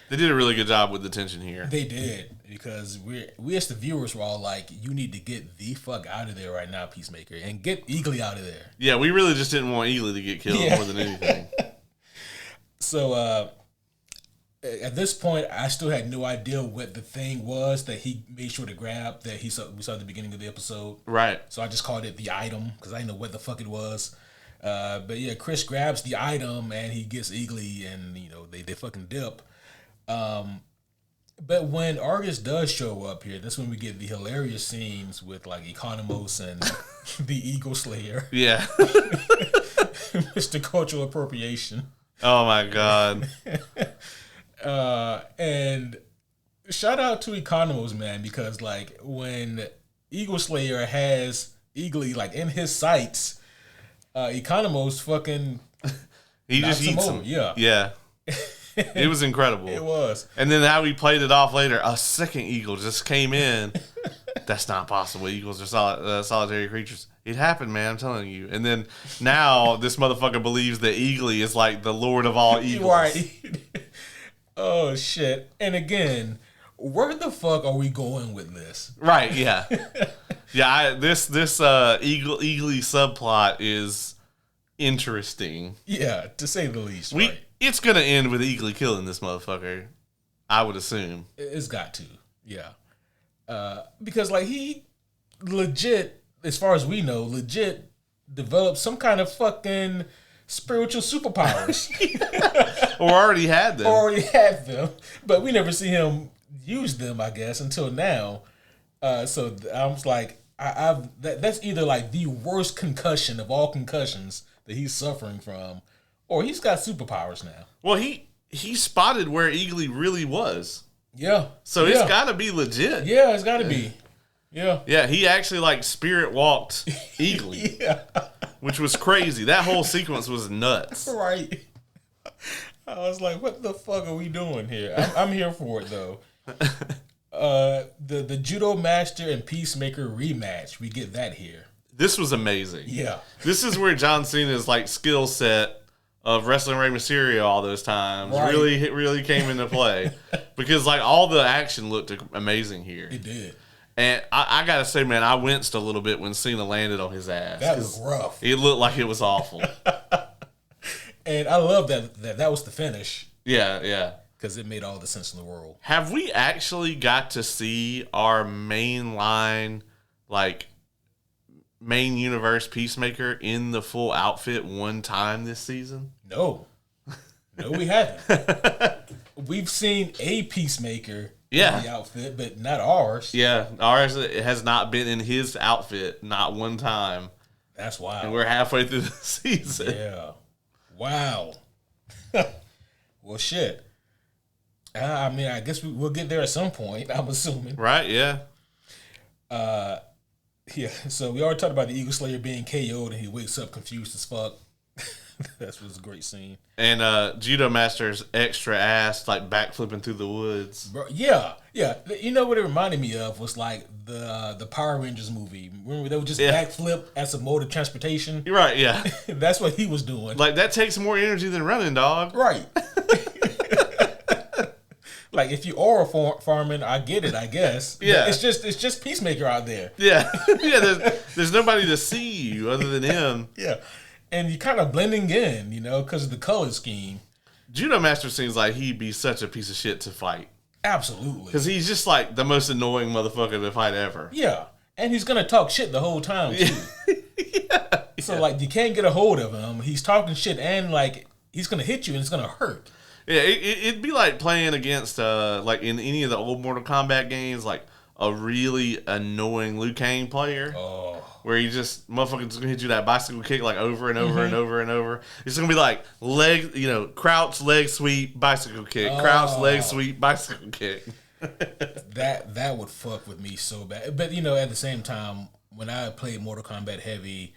They did a really good job with the tension here. They did, because we as the viewers were all like, you need to get the fuck out of there right now, Peacemaker, and get Eagly out of there. Yeah, we really just didn't want Eagly to get killed more than anything. So at this point, I still had no idea what the thing was that he made sure to grab that we saw at the beginning of the episode. Right. So I just called it the item because I didn't know what the fuck it was. But yeah, Chris grabs the item and he gets Eagly, and they fucking dip. But when Argus does show up here, that's when we get the hilarious scenes with like Economos and the Eagle Slayer. Yeah. Mr. Cultural Appropriation. Oh my God. And shout out to Economos, man, because like when Eagle Slayer has Eagly like in his sights, Economos fucking he just eats him. Yeah. It was incredible. It was. And then how he played it off later, a second eagle just came in. That's not possible. Eagles are solitary creatures. It happened, man. I'm telling you. And then now this motherfucker believes that Eagly is like the lord of all eagles. Right. Oh, shit. And again, where the fuck are we going with this? Right, yeah. Yeah, this Eagly subplot is interesting. Yeah, to say the least, right? It's going to end with Eagly killing this motherfucker, I would assume. It's got to, yeah. Because, like, he legit, as far as we know, developed some kind of fucking spiritual superpowers. Or already had them. But we never see him use them, I guess, until now. So I was like, that's either, like, the worst concussion of all concussions that he's suffering from, or he's got superpowers now. Well, he spotted where Eagly really was. Yeah. So it's got to be legit. Yeah, it's got to be. Yeah. Yeah, he actually like spirit walked eagly. Which was crazy. That whole sequence was nuts. Right. I was like, what the fuck are we doing here? I'm here for it though. The Judomaster and Peacemaker rematch. We get that here. This was amazing. Yeah. This is where John Cena's like skill set of wrestling Rey Mysterio all those times really came into play. Because like all the action looked amazing here. It did. And I gotta say, man, I winced a little bit when Cena landed on his ass. That was rough. It looked like it was awful. And I love that was the finish. Yeah. Because it made all the sense in the world. Have we actually got to see our main line, like, main universe Peacemaker in the full outfit one time this season? No, we haven't. We've seen a Peacemaker in the outfit, but not ours. Yeah, ours has not been in his outfit not one time. That's wild. And we're halfway through the season. Yeah. Wow. Well, shit. I mean, I guess we'll get there at some point, I'm assuming. Right, yeah. Yeah, so we already talked about the Eagle Slayer being KO'd and he wakes up confused as fuck. That was a great scene. And Judomaster's extra ass, like, backflipping through the woods. Bro, yeah. You know what it reminded me of was, like, the Power Rangers movie. Remember, they would just backflip as a mode of transportation? You're right, yeah. That's what he was doing. Like, that takes more energy than running, dog. Right. Like, if you are farming, I get it, I guess. Yeah. But it's just Peacemaker out there. Yeah. There's nobody to see you other than him. Yeah. And you're kind of blending in, because of the color scheme. Judomaster seems like he'd be such a piece of shit to fight. Absolutely. Because he's just like the most annoying motherfucker to fight ever. Yeah. And he's going to talk shit the whole time, too. Yeah. So, like, you can't get a hold of him. He's talking shit and, like, he's going to hit you and it's going to hurt. Yeah, it'd be like playing against, like, in any of the old Mortal Kombat games, like, a really annoying Liu Kang player. Oh. Where you just, motherfucker's gonna hit you that bicycle kick, like, over and over and over and over. It's gonna be like, crouch, leg sweep, bicycle kick. Crouch, leg sweep, bicycle kick. That would fuck with me so bad. But, at the same time, when I played Mortal Kombat Heavy,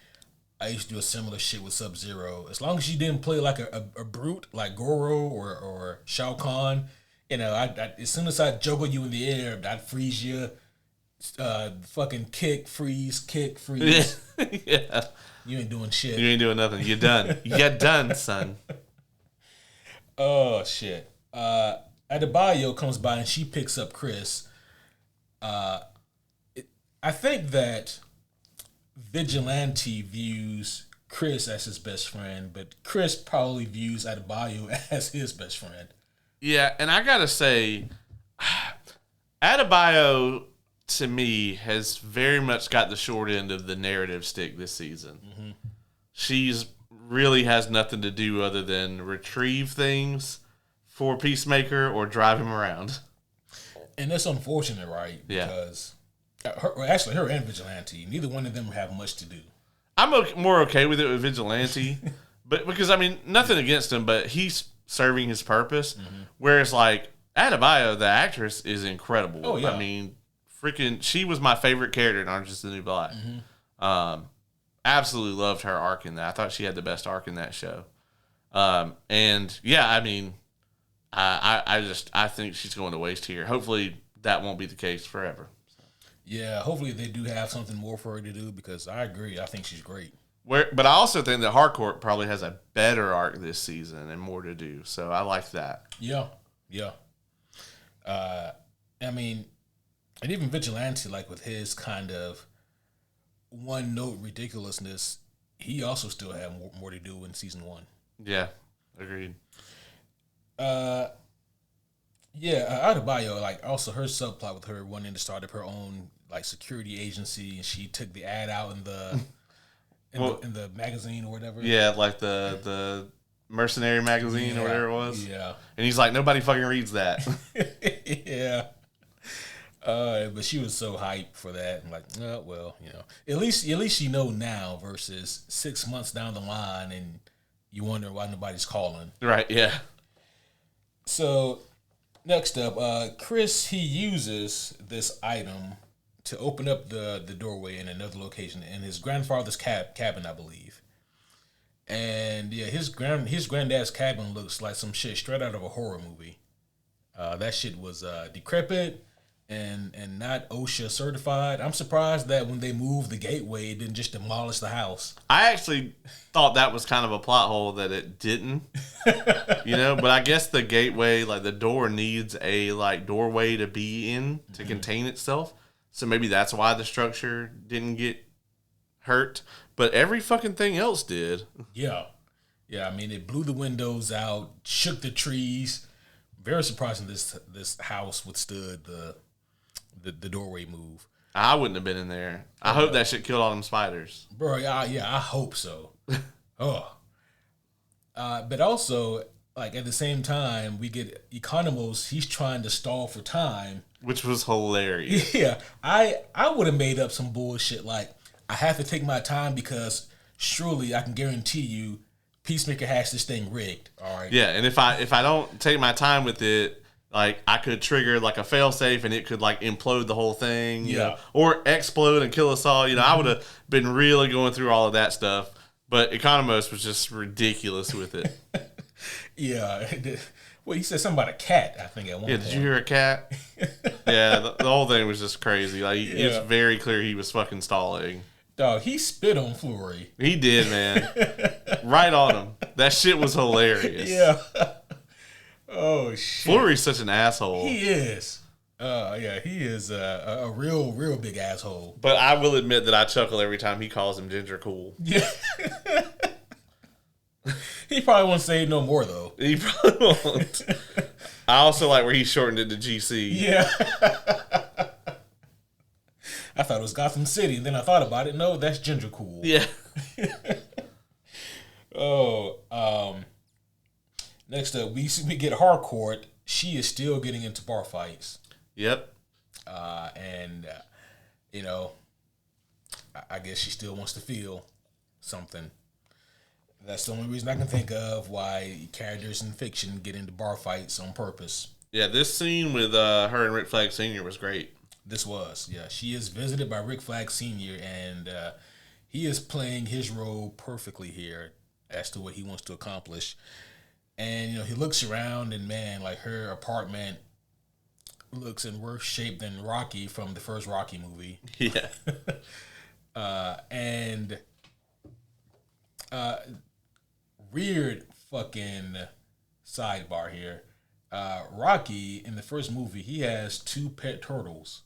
I used to do a similar shit with Sub-Zero. As long as you didn't play like a brute, like Goro or Shao Kahn, I as soon as I juggle you in the air, I'd freeze you. Fucking kick, freeze. Yeah. You ain't doing shit. You ain't doing nothing. You're done. You're done, son. Oh, shit. Adebayo comes by and she picks up Chris. I think that Vigilante views Chris as his best friend, but Chris probably views Adebayo as his best friend. Yeah, and I gotta say, Adebayo, to me, has very much got the short end of the narrative stick this season. Mm-hmm. She's really has nothing to do other than retrieve things for Peacemaker or drive him around. And that's unfortunate, right? Because her and Vigilante, neither one of them have much to do. I'm more okay with it with Vigilante, but because, nothing against him, but he's serving his purpose. Mm-hmm. Whereas, like, Adebayo, the actress, is incredible. Oh, yeah. Freaking, she was my favorite character in Orange is the New Black. Mm-hmm. Absolutely loved her arc in that. I thought she had the best arc in that show. And yeah, I think she's going to waste here. Hopefully that won't be the case forever. Yeah, hopefully they do have something more for her to do because I agree. I think she's great. But I also think that Harcourt probably has a better arc this season and more to do. So I like that. Yeah. And even Vigilante, like with his kind of one-note ridiculousness, he also still had more to do in season 1. Yeah, agreed. Adebayo, like, also her subplot with her wanting to start up her own, like, security agency, and she took the ad out in the in the magazine or whatever. Yeah, like the mercenary magazine or whatever it was. Yeah. And he's like, nobody fucking reads that. Yeah. But she was so hyped for that. I'm like, oh, well, at least you know now versus 6 months down the line and you wonder why nobody's calling. Right, yeah. So Next up, Chris, he uses this item to open up the doorway in another location in his grandfather's cabin, I believe. And yeah, his granddad's cabin looks like some shit straight out of a horror movie. That shit was decrepit and not OSHA certified. I'm surprised that when they moved the gateway, it didn't just demolish the house. I actually thought that was kind of a plot hole that it didn't, but I guess the gateway, like the door needs a like doorway to be in to contain itself. So maybe that's why the structure didn't get hurt. But every fucking thing else did. Yeah. I mean, it blew the windows out, shook the trees. Very surprising this house withstood the doorway move. I wouldn't have been in there. I hope that shit killed all them spiders. Bro, yeah, I hope so. But also, like at the same time, we get Economos. He's trying to stall for time, which was hilarious. Yeah, I would have made up some bullshit like I have to take my time because surely I can guarantee you, Peacemaker has this thing rigged. All right. Yeah, and if I don't take my time with it, like I could trigger like a failsafe and it could like implode the whole thing. You know, or explode and kill us all. I would have been really going through all of that stuff. But Economos was just ridiculous with it. Yeah. Well, he said something about a cat, I think, at one point. Yeah, did you hear a cat? Yeah, the whole thing was just crazy. Like, it's very clear he was fucking stalling. Dog, he spit on Flurry. He did, man. Right on him. That shit was hilarious. Yeah. Oh, shit. Flurry's such an asshole. He is. Yeah, he is a real big asshole. But I will admit that I chuckle every time he calls him Ginger Cool. Yeah. He probably won't say no more, though. He probably won't. I also like where he shortened it to GC. Yeah. I thought it was Gotham City, and then I thought about it. No, that's Ginger Cool. Yeah. Next up, we get Harcourt. She is still getting into bar fights. Yep. I guess she still wants to feel something. That's the only reason I can think of why characters in fiction get into bar fights on purpose. Yeah, this scene with her and Rick Flag Sr. was great. She is visited by Rick Flag Sr. and he is playing his role perfectly here as to what he wants to accomplish. And, he looks around and, man, like her apartment looks in worse shape than Rocky from the first Rocky movie. Yeah. Weird fucking sidebar here. Rocky, in the first movie, he has 2 pet turtles.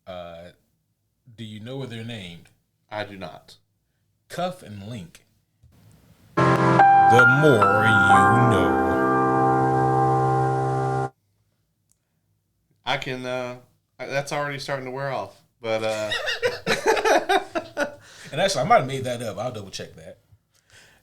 Do you know what they're named? I do not. Cuff and Link. The more you know. I can, that's already starting to wear off, but, And actually, I might have made that up. I'll double check that.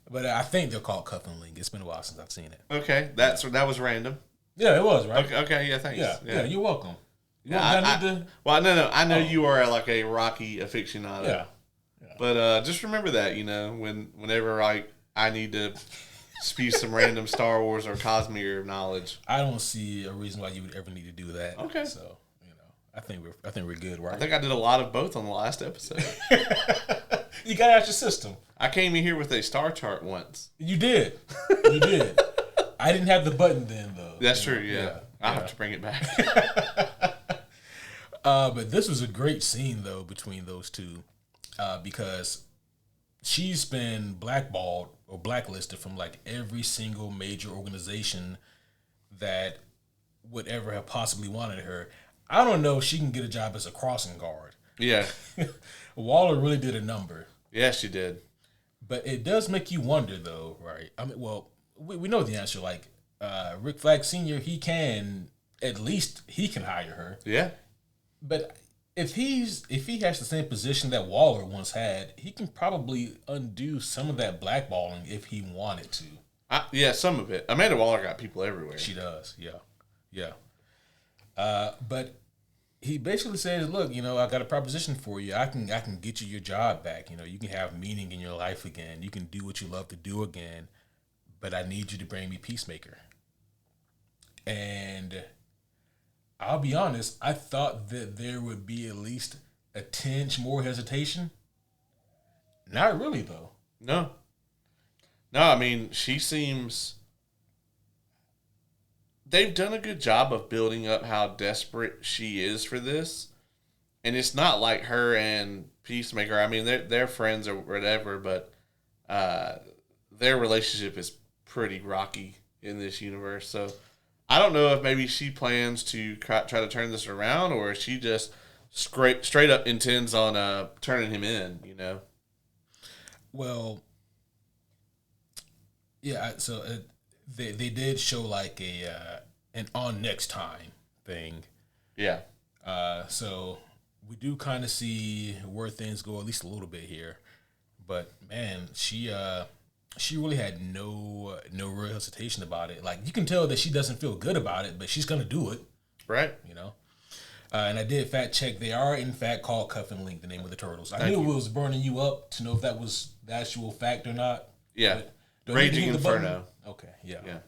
But I think they're called Cuff and Link. It's been a while since I've seen it. Okay, that was random. Yeah, it was, right? Okay, yeah, thanks. Yeah, you're welcome. No, I know you are like a Rocky aficionado. Yeah. But just remember that, whenever I need to spew some random Star Wars or Cosmere knowledge. I don't see a reason why you would ever need to do that. Okay. So, I think we're good, right? I think I did a lot of both on the last episode. You got out your system. I came in here with a star chart once. You did. I didn't have the button then, though. That's true, yeah. I'll have to bring it back. But this was a great scene, though, between those two. Because she's been blackballed or blacklisted from, like, every single major organization that would ever have possibly wanted her. I don't know if she can get a job as a crossing guard. Yeah. Waller really did a number. Yeah, she did. But it does make you wonder, though, right? I mean, well, we know the answer. Like, Rick Flag Sr., he can hire her. Yeah. But if he has the same position that Waller once had, he can probably undo some of that blackballing if he wanted to. Yeah, some of it. Amanda Waller got people everywhere. She does, yeah. But he basically says, look, I got a proposition for you. I can get you your job back. You can have meaning in your life again. You can do what you love to do again. But I need you to bring me Peacemaker. And I'll be honest, I thought that there would be at least a tinge more hesitation. Not really, though. No. No, I mean, she seems. They've done a good job of building up how desperate she is for this. And it's not like her and Peacemaker. I mean, they're friends or whatever, but their relationship is pretty rocky in this universe. So I don't know if maybe she plans to try to turn this around, or if she just straight up intends on turning him in. You know. Well, yeah. So they did show like an on next time thing. Yeah. So we do kind of see where things go at least a little bit here, but man, she really had no real hesitation about it. Like, you can tell that she doesn't feel good about it, but she's gonna do it, right? You know. And I did fact check; they are in fact called Cuff and Link, the name of the turtles. I knew it was burning you up to know if that was the actual fact or not. Yeah, Raging Inferno. Okay, yeah.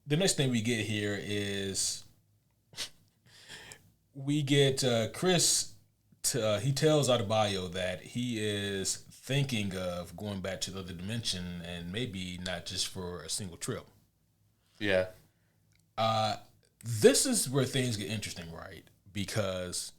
The next thing we get here is we get Chris. He tells Adebayo that he is thinking of going back to the other dimension, and maybe not just for a single trip. Yeah. This is where things get interesting, right? Because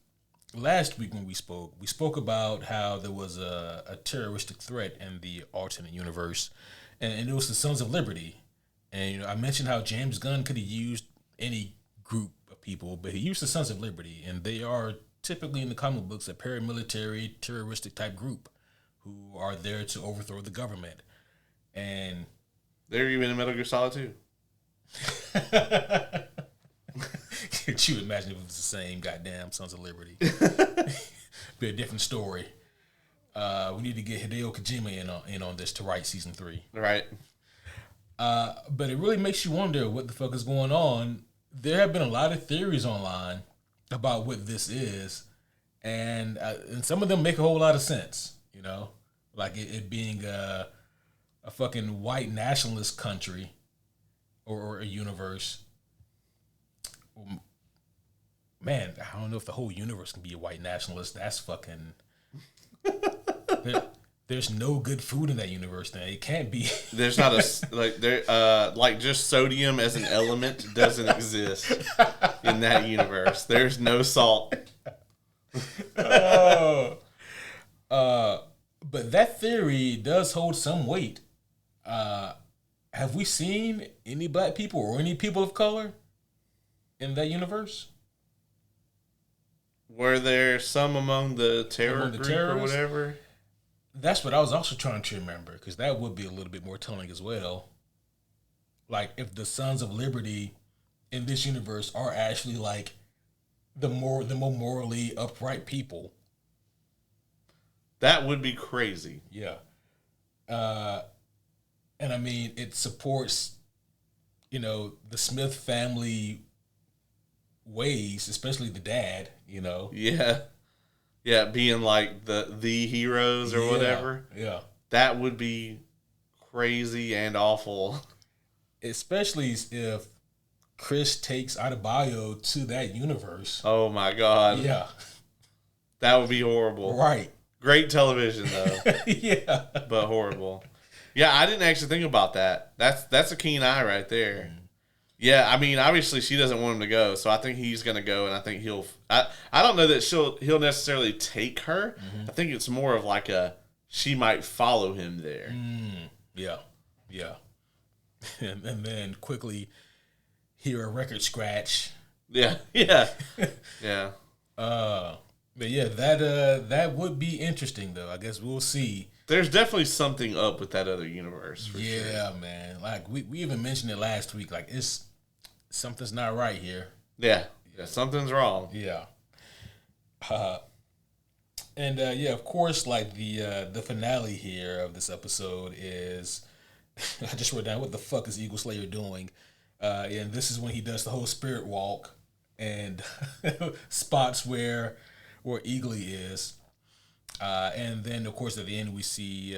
last week when we spoke about how there was a terroristic threat in the alternate universe, and it was the Sons of Liberty. And I mentioned how James Gunn could have used any group of people, but he used the Sons of Liberty, and they are typically in the comic books a paramilitary terroristic type group who are there to overthrow the government. And they're even in Metal Gear Solid 2. Could you imagine if it was the same goddamn Sons of Liberty? Be a different story. We need to get Hideo Kojima in on this to write season 3. Right. But it really makes you wonder what the fuck is going on. There have been a lot of theories online about what this is, and some of them make a whole lot of sense. You know, like it being a fucking white nationalist country or a universe. Man, I don't know if the whole universe can be a white nationalist. That's fucking. There's no good food in that universe. Then it can't be. There's not like just sodium as an element doesn't exist in that universe. There's no salt. But that theory does hold some weight. Have we seen any black people or any people of color in that universe? Were there some among the terror group or whatever? That's what I was also trying to remember, because that would be a little bit more telling as well. Like, if the Sons of Liberty in this universe are actually like the more morally upright people. That would be crazy. Yeah. And I mean, it supports, the Smith family ways, especially the dad, Yeah. Yeah, being like the heroes or whatever. Yeah. That would be crazy and awful. Especially if Chris takes Adebayo to that universe. Oh my God. Yeah. That would be horrible. Right. Great television though. Yeah. But horrible. Yeah, I didn't actually think about that. That's a keen eye right there. Mm. Yeah, I mean, obviously she doesn't want him to go, so I think he's going to go, and I think I don't know that he'll necessarily take her. Mm-hmm. I think it's more of like she might follow him there. Yeah. And then quickly hear a record scratch. Yeah. Yeah. But yeah, that would be interesting though. I guess we'll see. There's definitely something up with that other universe. For sure. Man. Like we even mentioned it last week. Like something's not right here. Yeah, something's wrong. Yeah. And of course, like the finale here of this episode is, I just wrote down, what the fuck is Eagle Slayer doing? And this is when he does the whole spirit walk and spots where Eagly is. And then, of course, at the end, we see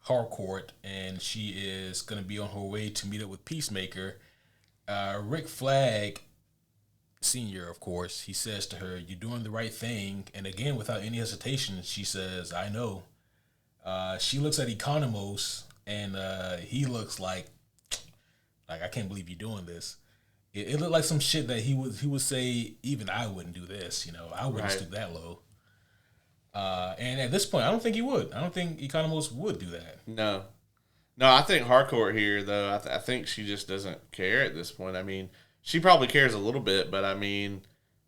Harcourt, and she is going to be on her way to meet up with Peacemaker. Rick Flag Sr., of course, he says to her, "You're doing the right thing." And again, without any hesitation, she says, "I know." She looks at Economos, and he looks like I can't believe you're doing this. It looked like some shit that he would say, even I wouldn't do this. I wouldn't stoop that low. And at this point, I don't think he would. I don't think Economos would do that. No, I think Harcourt here, though, I think she just doesn't care at this point. I mean, she probably cares a little bit, but I mean,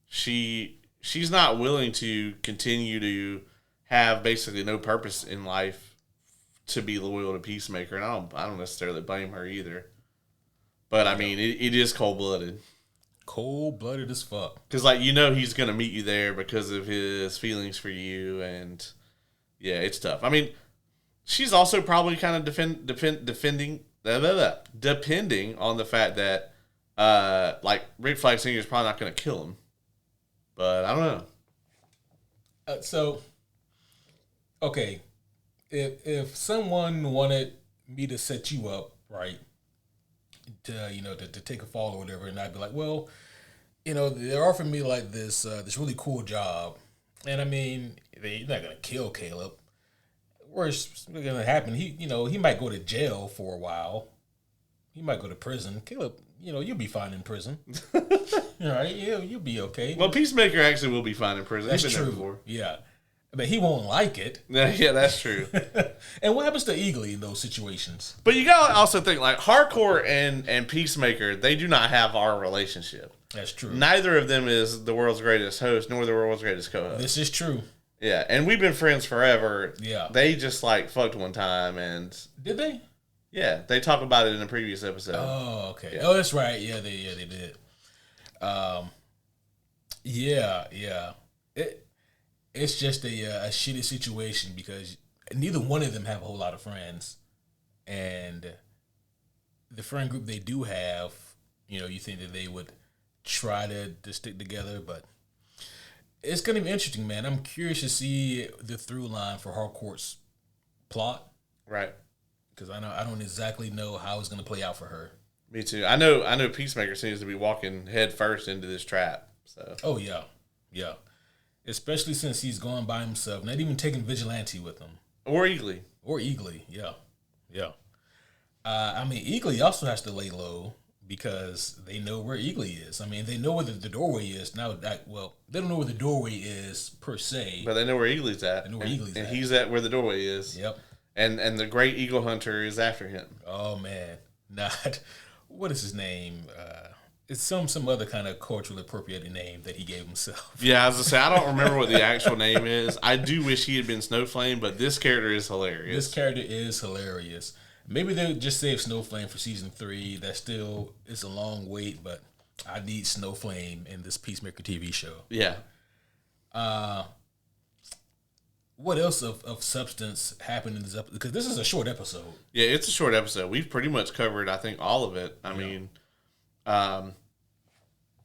she's not willing to continue to have basically no purpose in life to be loyal to Peacemaker, and I don't necessarily blame her either. But I mean, it is cold blooded. Cold blooded as fuck. Because he's gonna meet you there because of his feelings for you, and yeah, it's tough. I mean, she's also probably kind of depending on the fact that Rick Flag Sr. is probably not gonna kill him. But I don't know. Okay, if someone wanted me to set you up, right, to take a fall or whatever, and I'd be like, well, they're offering me like this really cool job, and I mean, they're not gonna kill Caleb. Worst gonna happen, he might go to jail for a while. He might go to prison. Caleb, you'll be fine in prison. All right, you'll be okay. Well, Peacemaker actually will be fine in prison. That's true. Yeah. But he won't like it. Yeah, that's true. And what happens to Eagly in those situations? But you gotta also think, Harcourt and Peacemaker, they do not have our relationship. That's true. Neither of them is the world's greatest host, nor the world's greatest co-host. This is true. Yeah, and we've been friends forever. Yeah. They just, fucked one time, and... Did they? Yeah, they talk about it in a previous episode. Oh, okay. Yeah. Oh, that's right. Yeah, they did. Yeah. It's just a shitty situation because neither one of them have a whole lot of friends, and the friend group they do have, you think that they would try to stick together, but it's gonna be interesting, man. I'm curious to see the through line for Harcourt's plot, right? Because I don't exactly know how it's gonna play out for her. Me too. I know Peacemaker seems to be walking head first into this trap. So. Oh yeah. Especially since he's gone by himself, not even taking Vigilante with him. Or Eagly, yeah. I mean, Eagly also has to lay low because they know where Eagly is. I mean, they know where the doorway is. Now, they don't know where the doorway is per se. But they know where Eagly's at. They know where Eagly's at. And he's at where the doorway is. Yep. And the great eagle hunter is after him. Oh, man. What is his name? It's some other kind of culturally appropriated name that he gave himself. Yeah, I was going to say, I don't remember what the actual name is. I do wish he had been Snowflame, but this character is hilarious. Maybe they'll just save Snowflame for season 3. That still is a long wait, but I need Snowflame in this Peacemaker TV show. Yeah. What else of substance happened in this episode? Because this is a short episode. Yeah, it's a short episode. We've pretty much covered, I think, all of it. I mean...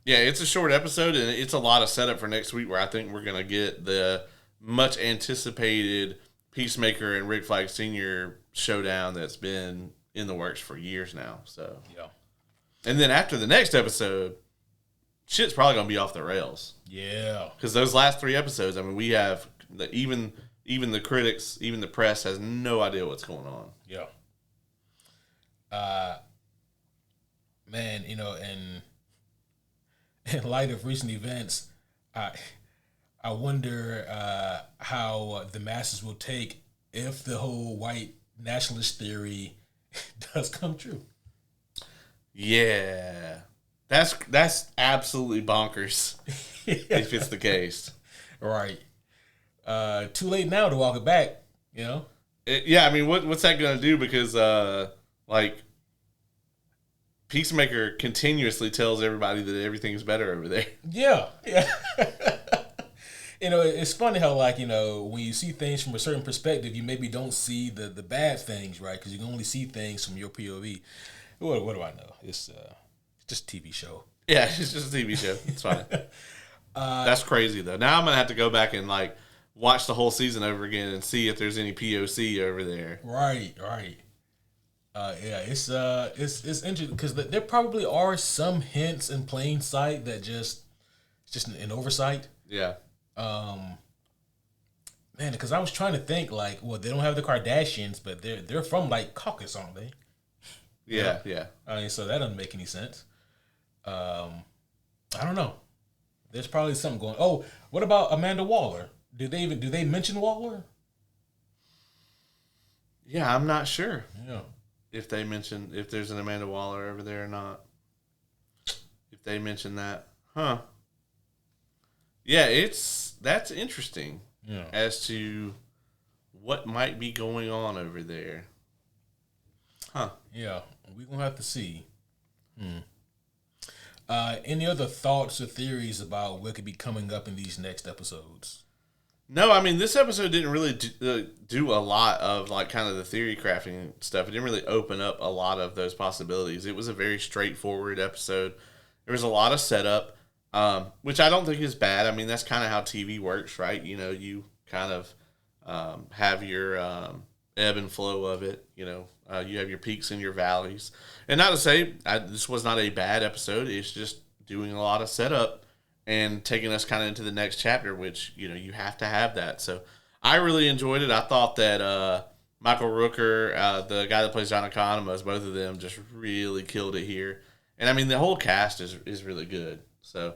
it's a short episode, and it's a lot of setup for next week where I think we're going to get the much anticipated Peacemaker and Rick Flag Sr. showdown that's been in the works for years now. So, yeah. And then after the next episode, shit's probably going to be off the rails. Yeah. Because those last 3 episodes, I mean, we have even the critics, even the press has no idea what's going on. Yeah. Man, in light of recent events, I wonder how the masses will take if the whole white nationalist theory does come true. Yeah, that's absolutely bonkers if it's the case. Right. Too late now to walk it back. Yeah, I mean, what's that gonna do? Because Peacemaker continuously tells everybody that everything's better over there. Yeah. It's funny how, when you see things from a certain perspective, you maybe don't see the bad things, right? Because you can only see things from your POV. What do I know? It's just a TV show. Yeah, it's just a TV show. It's fine. That's crazy, though. Now I'm going to have to go back and, watch the whole season over again and see if there's any POC over there. Right. Yeah, it's interesting because there probably are some hints in plain sight that just an oversight. Yeah. Man, because I was trying to think like, well, they don't have the Kardashians, but they're from like Caucasus, aren't they? Yeah, yeah. I mean, so that doesn't make any sense. I don't know. There's probably something going. Oh, what about Amanda Waller? Do they mention Waller? Yeah, I'm not sure Yeah. if there's an Amanda Waller over there or not. If they mention that, huh? Yeah, that's interesting. Yeah. As to what might be going on over there. Huh. Yeah, we're going to have to see. Any other thoughts or theories about what could be coming up in these next episodes? No, I mean, this episode didn't really do a lot of, like, kind of the theory crafting stuff. It didn't really open up a lot of those possibilities. It was a very straightforward episode. There was a lot of setup, which I don't think is bad. I mean, that's kind of how TV works, right? You know, you kind of have your ebb and flow of it. You know, you have your peaks and your valleys. And not to say this was not a bad episode. It's just doing a lot of setup and taking us kind of into the next chapter, which, you know, you have to have that. So I really enjoyed it. I thought that Michael Rooker, the guy that plays John Economos, both of them just really killed it here. And, I mean, the whole cast is really good. So,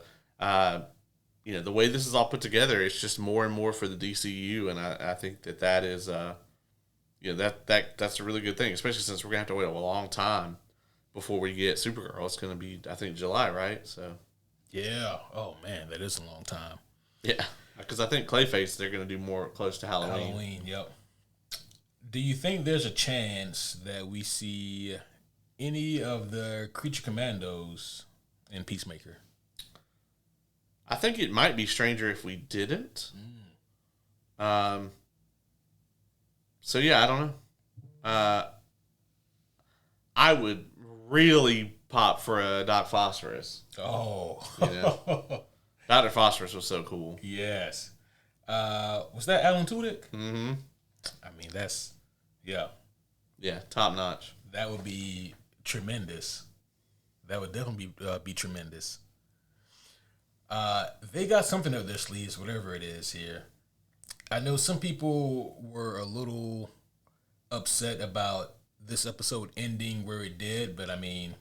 you know, the way this is all put together, it's just more and more for the DCU, and I think that is, you know, that's a really good thing, especially since we're going to have to wait a long time before we get Supergirl. It's going to be, I think, July, right? So, yeah. Oh, man, that is a long time. Yeah, because I think Clayface, they're going to do more close to Halloween. Halloween, yep. Do you think there's a chance that we see any of the Creature Commandos in Peacemaker? I think it might be stranger if we didn't. So, yeah, I don't know. I would really pop for a Doc Phosphorus. Oh. You know? Dr. Phosphorus was so cool. Yes. Was that Alan Tudyk? Mm-hmm. I mean, that's, yeah. Yeah, top notch. That would be tremendous. That would definitely be tremendous. They got something up their sleeves, whatever it is here. I know some people were a little upset about this episode ending where it did, but I mean,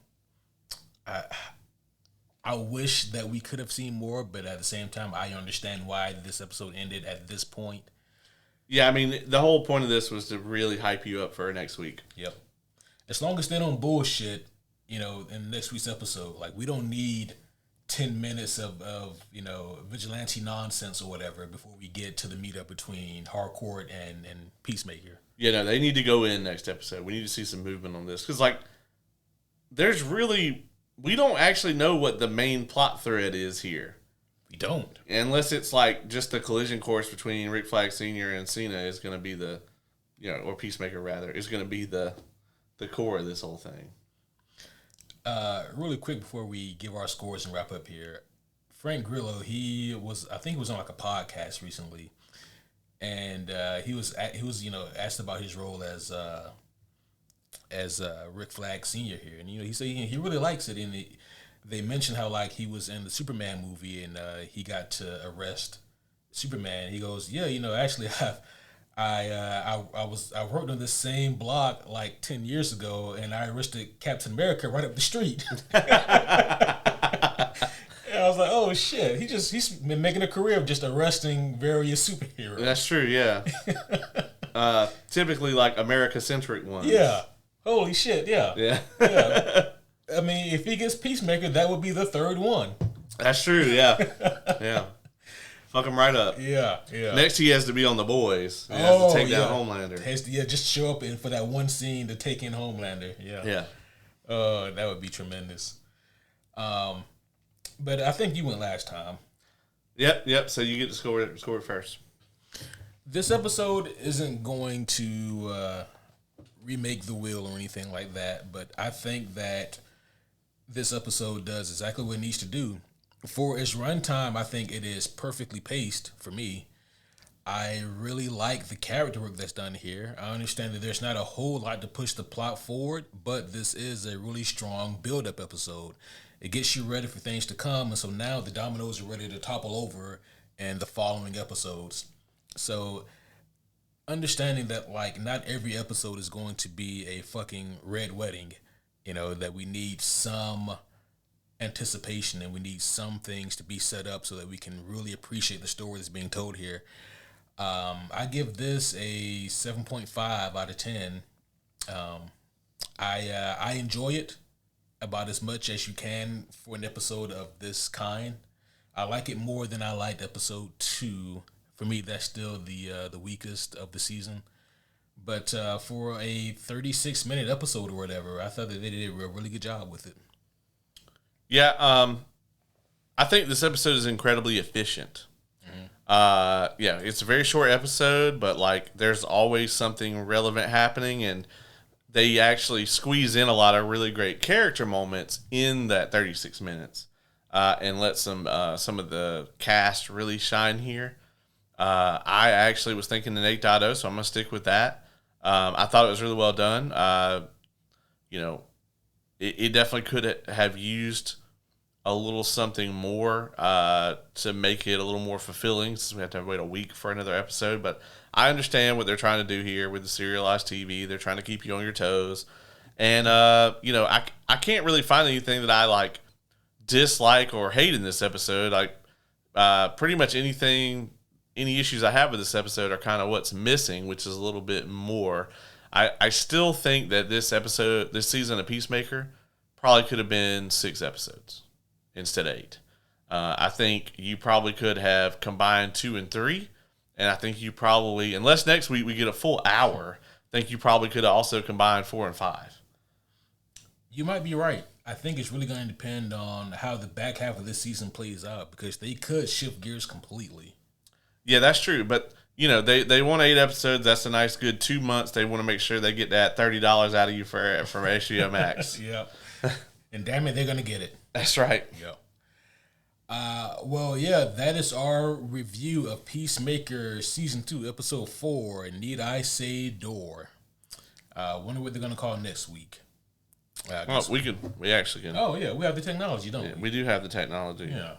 I wish that we could have seen more, but at the same time, I understand why this episode ended at this point. Yeah, I mean, the whole point of this was to really hype you up for next week. Yep. As long as they don't bullshit, you know, in next week's episode, like, we don't need 10 minutes of you know, vigilante nonsense or whatever before we get to the meetup between Harcourt and Peacemaker. Yeah, no, they need to go in next episode. We need to see some movement on this. Because, like, we don't actually know what the main plot thread is here. We don't. Unless it's, like, just the collision course between Rick Flag Sr. and Cena is going to be the, you know, or Peacemaker, rather, is going to be the core of this whole thing. Really quick before we give our scores and wrap up here, Frank Grillo, I think he was on like a podcast recently, and he was you know, asked about his role as Rick Flag Sr. here, and you know, he said he really likes it, and they mentioned how, like, he was in the Superman movie and he got to arrest Superman. He goes, yeah, you know, actually I worked on this same block like 10 years ago, and I arrested Captain America right up the street. And I was like, oh shit, he's been making a career of just arresting various superheroes. That's true, yeah. Typically, like, America-centric ones. Yeah. Holy shit, yeah. Yeah. Yeah. I mean, if he gets Peacemaker, that would be the third one. That's true, yeah. Yeah. Fuck him right up. Yeah, yeah. Next, he has to be on The Boys. He has to take down Homelander. Just show up for that one scene to take in Homelander. Yeah. Yeah. That would be tremendous. But I think you went last time. Yep. So you get to score it first. This episode isn't going to remake the wheel or anything like that, but I think that this episode does exactly what it needs to do. For its runtime, I think it is perfectly paced for me. I really like the character work that's done here. I understand that there's not a whole lot to push the plot forward, but this is a really strong build-up episode. It gets you ready for things to come, and so now the dominoes are ready to topple over in the following episodes. So understanding that like not every episode is going to be a fucking red wedding, that we need some anticipation and we need some things to be set up so that we can really appreciate the story that's being told here. I give this a 7.5 out of 10. I enjoy it about as much as you can for an episode of this kind. I like it more than I liked episode 2. For me, that's still the weakest of the season. But for a 36-minute episode or whatever, I thought that they did a really good job with it. Yeah, I think this episode is incredibly efficient. Yeah, it's a very short episode, but like there's always something relevant happening, and they actually squeeze in a lot of really great character moments in that 36 minutes, and let some of the cast really shine here. I actually was thinking an 8.0, so I'm gonna stick with that. I thought it was really well done. It definitely could have used a little something more to make it a little more fulfilling, since we have to wait a week for another episode. But I understand what they're trying to do here with the serialized TV. They're trying to keep you on your toes. And, I can't really find anything that I, like, dislike or hate in this episode. Like, pretty much any issues I have with this episode are kind of what's missing, which is a little bit more. I still think that this season of Peacemaker probably could have been 6 episodes instead of 8. I think you probably could have combined 2 and 3, and I think you probably, unless next week we get a full hour, I think you probably could have also combined 4 and 5. You might be right. I think it's really going to depend on how the back half of this season plays out, because they could shift gears completely. Yeah, that's true, but they want 8 episodes. That's a nice, good 2 months. They want to make sure they get that $30 out of you from HBO Max. Yeah, and damn it, they're going to get it. That's right. Yep. Well, yeah, that is our review of Peacemaker Season 2, Episode 4, Need I Say Door. Wonder what they're going to call next week. We actually can. Oh, yeah, we have the technology, don't we? We do have the technology. Yeah.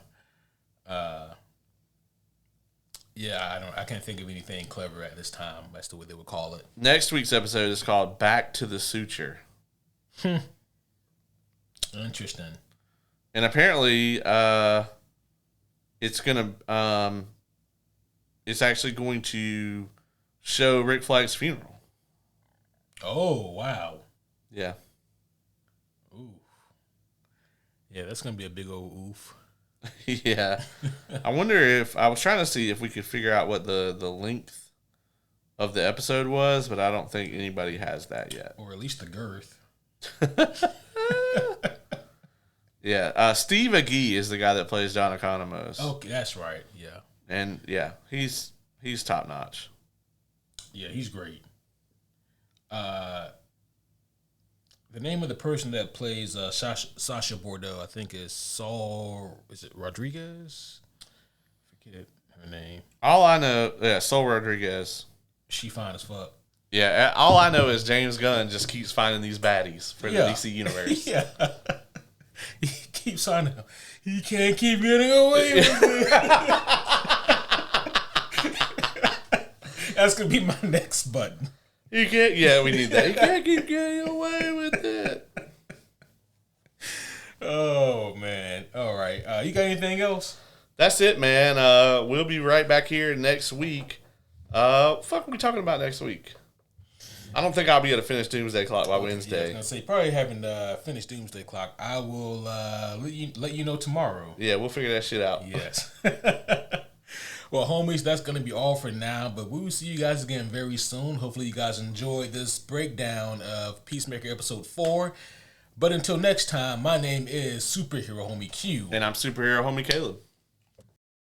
Yeah, I can't think of anything clever at this time as to what they would call it. Next week's episode is called Back to the Suture. Interesting. And apparently, it's actually going to show Rick Flagg's funeral. Oh, wow. Yeah. Ooh. Yeah, that's gonna be a big old oof. Yeah. I was trying to see if we could figure out what the length of the episode was, but I don't think anybody has that yet. Or at least the girth. Yeah. Steve Agee is the guy that plays John Economos. Okay, that's right. Yeah. And yeah, he's top notch. Yeah, he's great. The name of the person that plays Sasha Bordeaux, I think, is Saul. Is it Rodriguez? I forget her name. All I know, Saul Rodriguez. She fine as fuck. Yeah, all I know is James Gunn just keeps finding these baddies for the DC universe. Yeah, he keeps finding them. He can't keep getting away with it. That's gonna be my next button. You can't. Yeah, we need that. You can't keep getting away with it. Oh man! All right. You got anything else? That's it, man. We'll be right back here next week. Fuck, are we talking about next week? I don't think I'll be able to finish Doomsday Clock by Wednesday. Yeah, I was gonna say probably haven't finished Doomsday Clock. I will let you know tomorrow. Yeah, we'll figure that shit out. Yes. Well, homies, that's going to be all for now, but we will see you guys again very soon. Hopefully you guys enjoyed this breakdown of Peacemaker Episode 4. But until next time, my name is Superhero Homie Q. And I'm Superhero Homie Caleb.